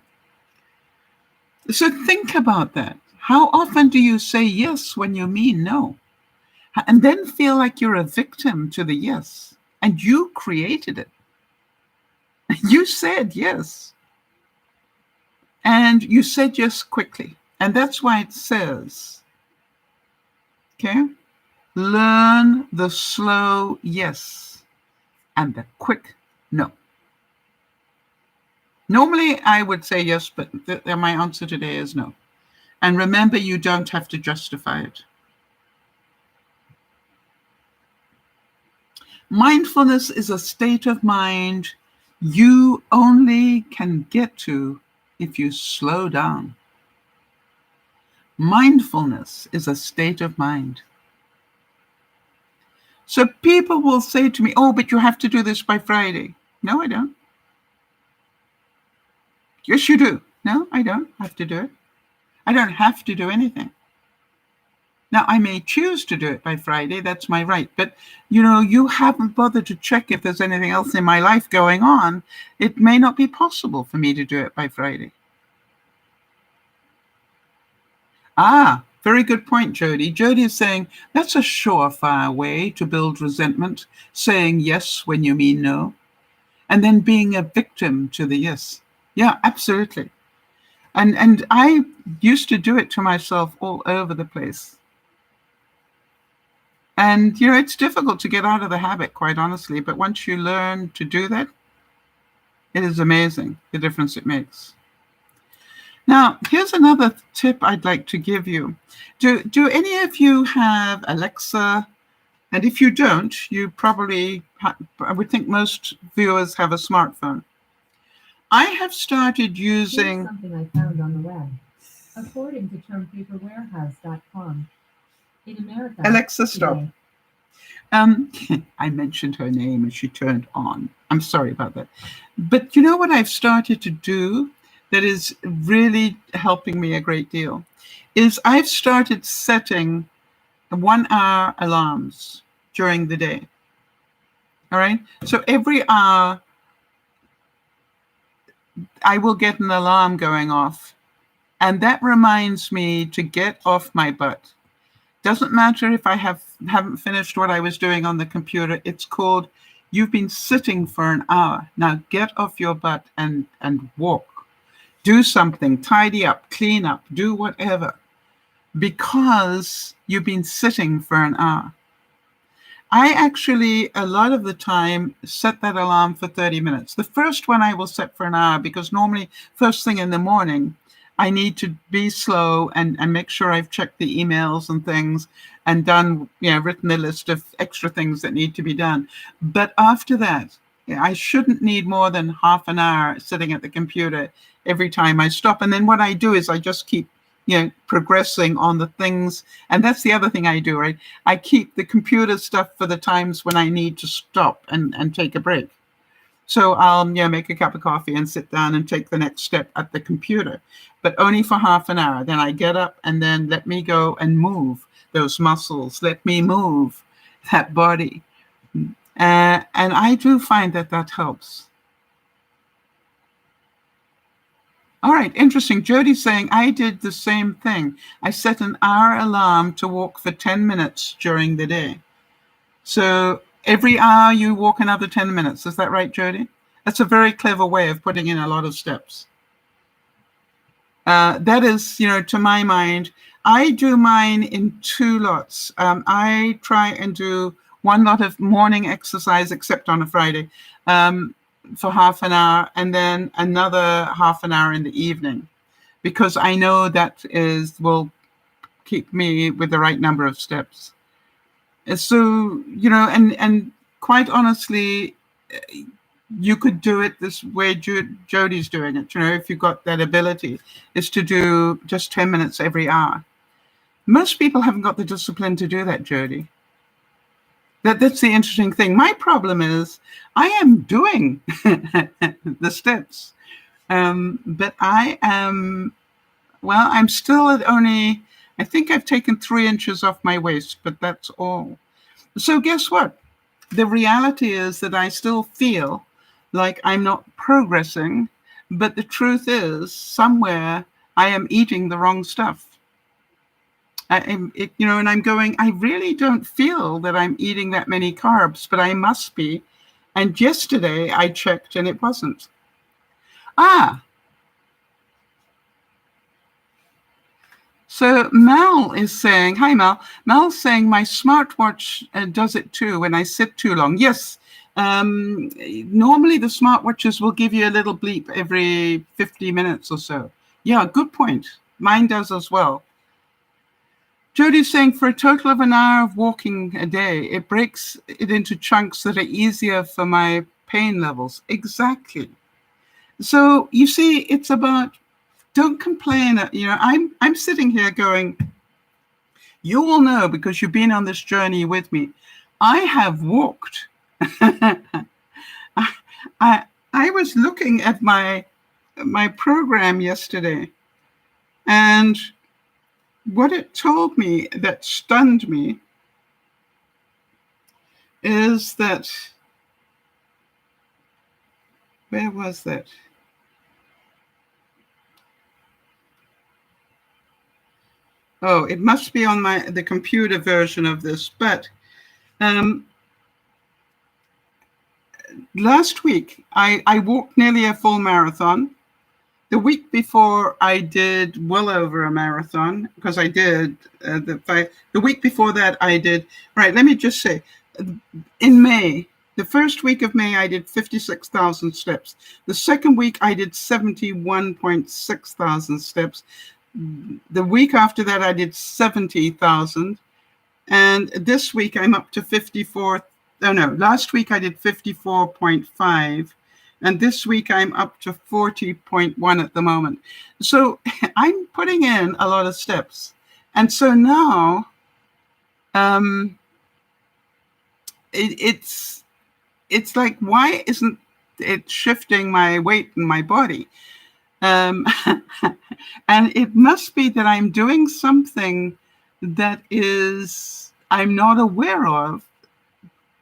So think about that. How often do you say yes when you mean no? And then feel like you're a victim to the yes. And you created it. You said yes. And you said yes quickly. And that's why it says, okay, learn the slow yes and the quick no. Normally, I would say yes, but my answer today is no. And remember, you don't have to justify it. Mindfulness is a state of mind you only can get to if you slow down. Mindfulness is a state of mind. So people will say to me, oh, but you have to do this by Friday. No, I don't. Yes, you do. No, I don't have to do it. I don't have to do anything. Now, I may choose to do it by Friday. That's my right. But, you haven't bothered to check if there's anything else in my life going on. It may not be possible for me to do it by Friday. Very good point, Jody. Jody is saying that's a surefire way to build resentment, saying yes when you mean no, and then being a victim to the yes. Yeah, absolutely. And I used to do it to myself all over the place. And, it's difficult to get out of the habit, quite honestly. But once you learn to do that, it is amazing the difference it makes. Now, here's another tip I'd like to give you. Do any of you have Alexa? And if you don't, you probably, I would think most viewers have a smartphone. I have started using... Here's something I found on the web. According to termpaperwarehouse.com, in America... Alexa, stop. I mentioned her name and she turned on. I'm sorry about that. But you know what I've started to do that is really helping me a great deal is I've started setting 1-hour alarms during the day. All right. So every hour I will get an alarm going off. And that reminds me to get off my butt. Doesn't matter if I haven't finished what I was doing on the computer. It's called, you've been sitting for an hour. Now get off your butt and walk. Do something, tidy up, clean up, do whatever. Because you've been sitting for an hour. I actually, a lot of the time, set that alarm for 30 minutes. The first one I will set for an hour because normally first thing in the morning, I need to be slow and make sure I've checked the emails and things and done, written a list of extra things that need to be done. But after that, I shouldn't need more than half an hour sitting at the computer every time I stop. And then what I do is I just keep progressing on the things. And that's the other thing I do, right? I keep the computer stuff for the times when I need to stop and take a break. So I'll make a cup of coffee and sit down and take the next step at the computer, but only for half an hour. Then I get up and then let me go and move those muscles. Let me move that body. And I do find that helps. All right, interesting. Jody's saying, I did the same thing. I set an hour alarm to walk for 10 minutes during the day. So Every hour you walk another 10 minutes. Is that right, Jody? That's a very clever way of putting in a lot of steps. That is, to my mind, I do mine in 2 lots. I try and do 1 lot of morning exercise, except on a Friday, for half an hour, and then another half an hour in the evening, because I know that will keep me with the right number of steps. So, and quite honestly, you could do it this way Jody's doing it, if you've got that ability, is to do just 10 minutes every hour. Most people haven't got the discipline to do that, Jody. That's the interesting thing. My problem is I am doing the steps, but I'm still at only, I think I've taken 3 inches off my waist, but that's all. So guess what? The reality is that I still feel like I'm not progressing, but the truth is somewhere I am eating the wrong stuff. And I'm going, I really don't feel that I'm eating that many carbs, but I must be. And yesterday I checked and it wasn't. So Mel is saying, hi Mel. Mel's saying my smartwatch does it too when I sit too long. Yes. Normally the smartwatches will give you a little bleep every 50 minutes or so. Yeah, good point. Mine does as well. Jody's saying for a total of an hour of walking a day, it breaks it into chunks that are easier for my pain levels. Exactly. So you see, it's about, don't complain. I'm sitting here going, you all know because you've been on this journey with me. I have walked. I was looking at my program yesterday, and what it told me that stunned me is that, where was that? Oh, it must be on the computer version of this, but last week I walked nearly a full marathon. The week before I did well over a marathon, because I did the week before that I did, right, let me just say, in May, the first week of May, I did 56,000 steps. The second week, I did 71.6 thousand steps. The week after that, I did 70,000. And this week, I'm up to 54. Oh, no, last week I did 54.5. And this week, I'm up to 40.1 at the moment. So I'm putting in a lot of steps. And so now it's like, why isn't it shifting my weight in my body? And it must be that I'm doing something that I'm not aware of.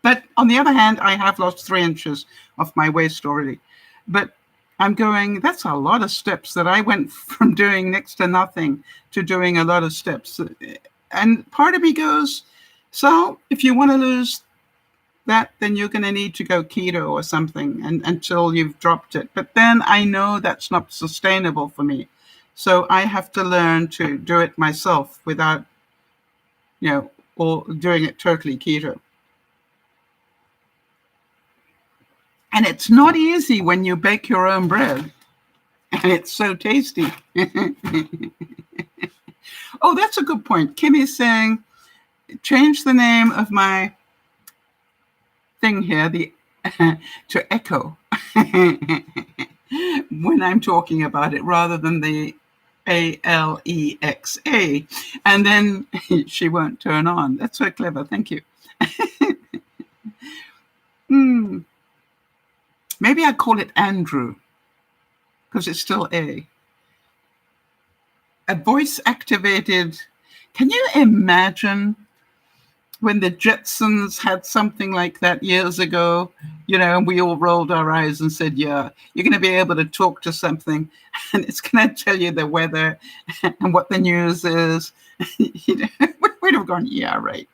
But on the other hand, I have lost 3 inches off my waist already. But I'm going, that's a lot of steps that I went from doing next to nothing to doing a lot of steps. And part of me goes, so if you want to lose that, then you're going to need to go keto or something until you've dropped it. But then I know that's not sustainable for me. So I have to learn to do it myself without, or doing it totally keto. And it's not easy when you bake your own bread. And it's so tasty. Oh, that's a good point. Kimmy's saying, change the name of my thing here to Echo when I'm talking about it, rather than the Alexa. And then she won't turn on. That's so clever. Thank you. Maybe I'd call it Andrew, because it's still A voice activated. Can you imagine when the Jetsons had something like that years ago, and we all rolled our eyes and said, yeah, you're going to be able to talk to something and it's going to tell you the weather and what the news is. We'd have gone, yeah, right.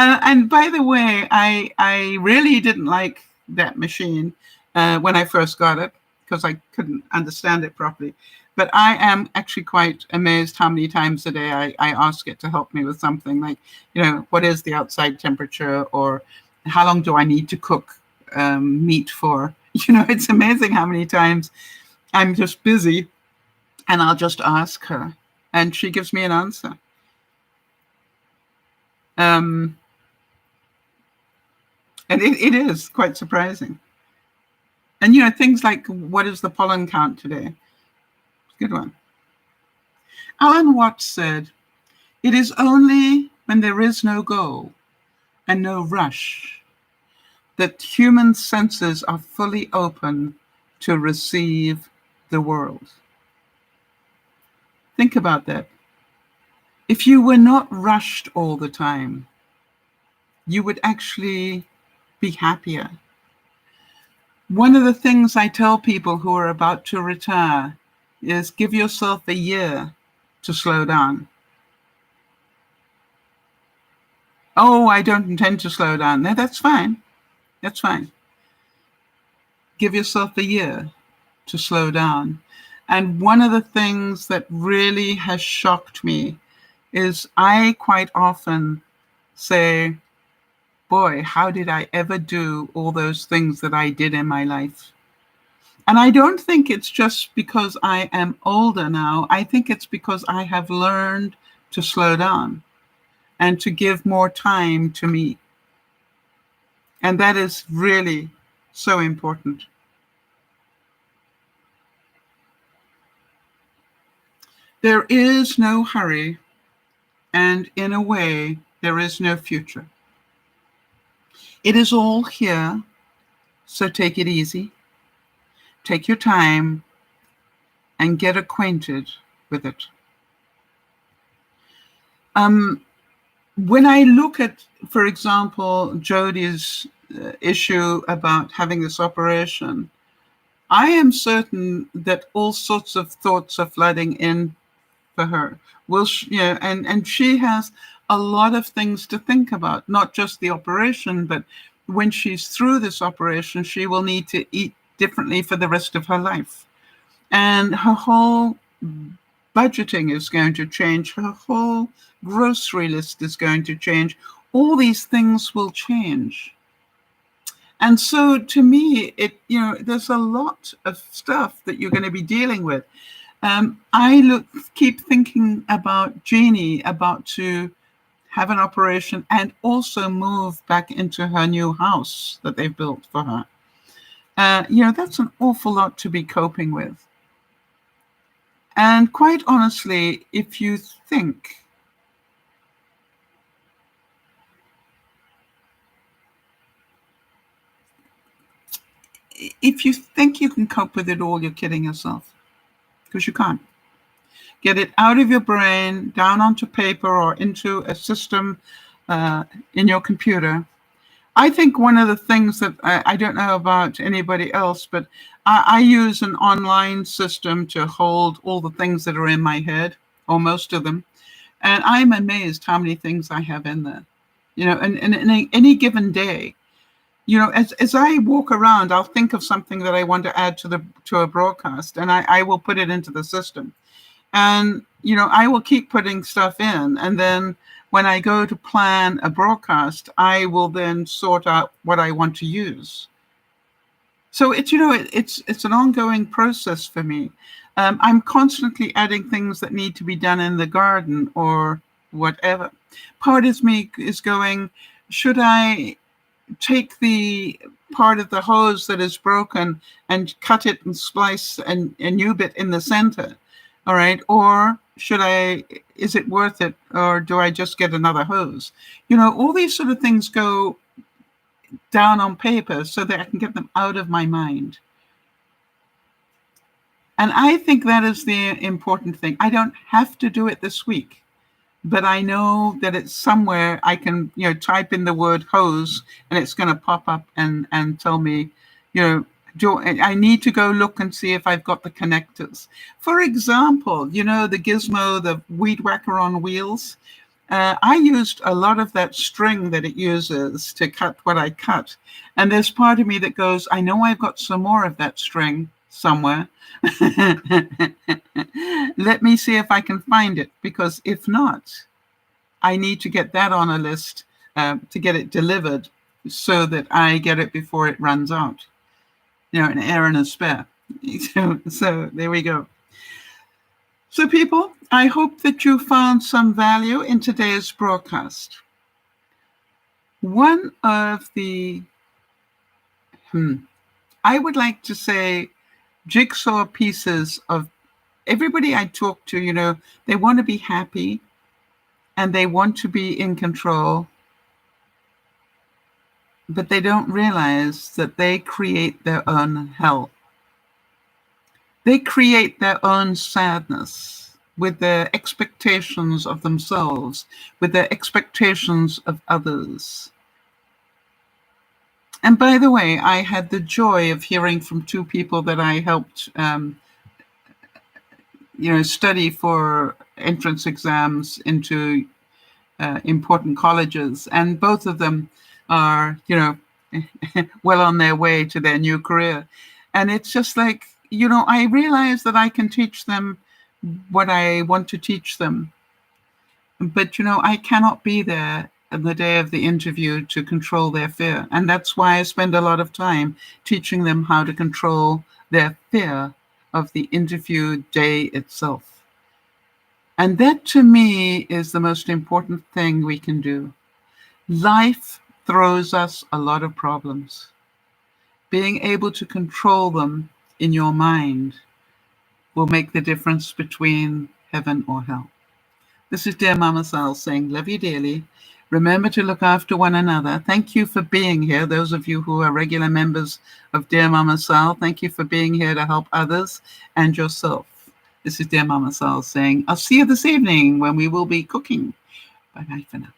And by the way, I really didn't like that machine when I first got it because I couldn't understand it properly. But I am actually quite amazed how many times a day I ask it to help me with something like, what is the outside temperature, or how long do I need to cook meat for? It's amazing how many times I'm just busy and I'll just ask her and she gives me an answer. And it is quite surprising. And, things like, what is the pollen count today? Good one. Alan Watts said, "It is only when there is no goal and no rush that human senses are fully open to receive the world." Think about that. If you were not rushed all the time, you would actually be happier. One of the things I tell people who are about to retire is give yourself a year to slow down. Oh, I don't intend to slow down. No, that's fine. That's fine. Give yourself a year to slow down. And one of the things that really has shocked me is I quite often say, boy, how did I ever do all those things that I did in my life? And I don't think it's just because I am older now. I think it's because I have learned to slow down and to give more time to me. And that is really so important. There is no hurry, and in a way, there is no future. It is all here, so take it easy. Take your time and get acquainted with it. When I look at, for example, Jodie's issue about having this operation, I am certain that all sorts of thoughts are flooding in for her. And she has a lot of things to think about, not just the operation, but when she's through this operation, she will need to eat differently for the rest of her life. And her whole budgeting is going to change. Her whole grocery list is going to change. All these things will change. And so to me, there's a lot of stuff that you're going to be dealing with. I keep thinking about Jeannie about to have an operation and also move back into her new house that they've built for her. That's an awful lot to be coping with. And quite honestly, if you think you can cope with it all, you're kidding yourself, because you can't. Get it out of your brain, down onto paper or into a system in your computer. I think one of the things that I don't know about anybody else, but I use an online system to hold all the things that are in my head, or most of them. And I'm amazed how many things I have in there, and in any given day. As I walk around, I'll think of something that I want to add to a broadcast, and I will put it into the system. And, I will keep putting stuff in. And then when I go to plan a broadcast, I will then sort out what I want to use. So it's an ongoing process for me. I'm constantly adding things that need to be done in the garden or whatever. Part of me is going, should I take the part of the hose that is broken and cut it and splice a new bit in the center? All right. Or is it worth it? Or do I just get another hose? All these sort of things go down on paper so that I can get them out of my mind. And I think that is the important thing. I don't have to do it this week, but I know that it's somewhere I can, type in the word hose and it's going to pop up and tell me, I need to go look and see if I've got the connectors. For example, the gizmo, the weed whacker on wheels. I used a lot of that string that it uses to cut what I cut. And there's part of me that goes, I know I've got some more of that string somewhere. Let me see if I can find it, because if not, I need to get that on a list to get it delivered so that I get it before it runs out. An errand is spare. So there we go. So people, I hope that you found some value in today's broadcast. One of the, I would like to say, jigsaw pieces of everybody I talk to, they want to be happy and they want to be in control, but they don't realize that they create their own hell. They create their own sadness with their expectations of themselves, with their expectations of others. And by the way, I had the joy of hearing from two people that I helped, study for entrance exams into important colleges. And both of them are, well on their way to their new career. And it's just like, I realize that I can teach them what I want to teach them. But, I cannot be there on the day of the interview to control their fear. And that's why I spend a lot of time teaching them how to control their fear of the interview day itself. And that, to me, is the most important thing we can do. Life throws us a lot of problems. Being able to control them in your mind will make the difference between heaven or hell. This is DearMamaSal saying, love you dearly. Remember to look after one another. Thank you for being here. Those of you who are regular members of DearMamaSal, thank you for being here to help others and yourself. This is DearMamaSal saying, I'll see you this evening when we will be cooking. Bye-bye for now.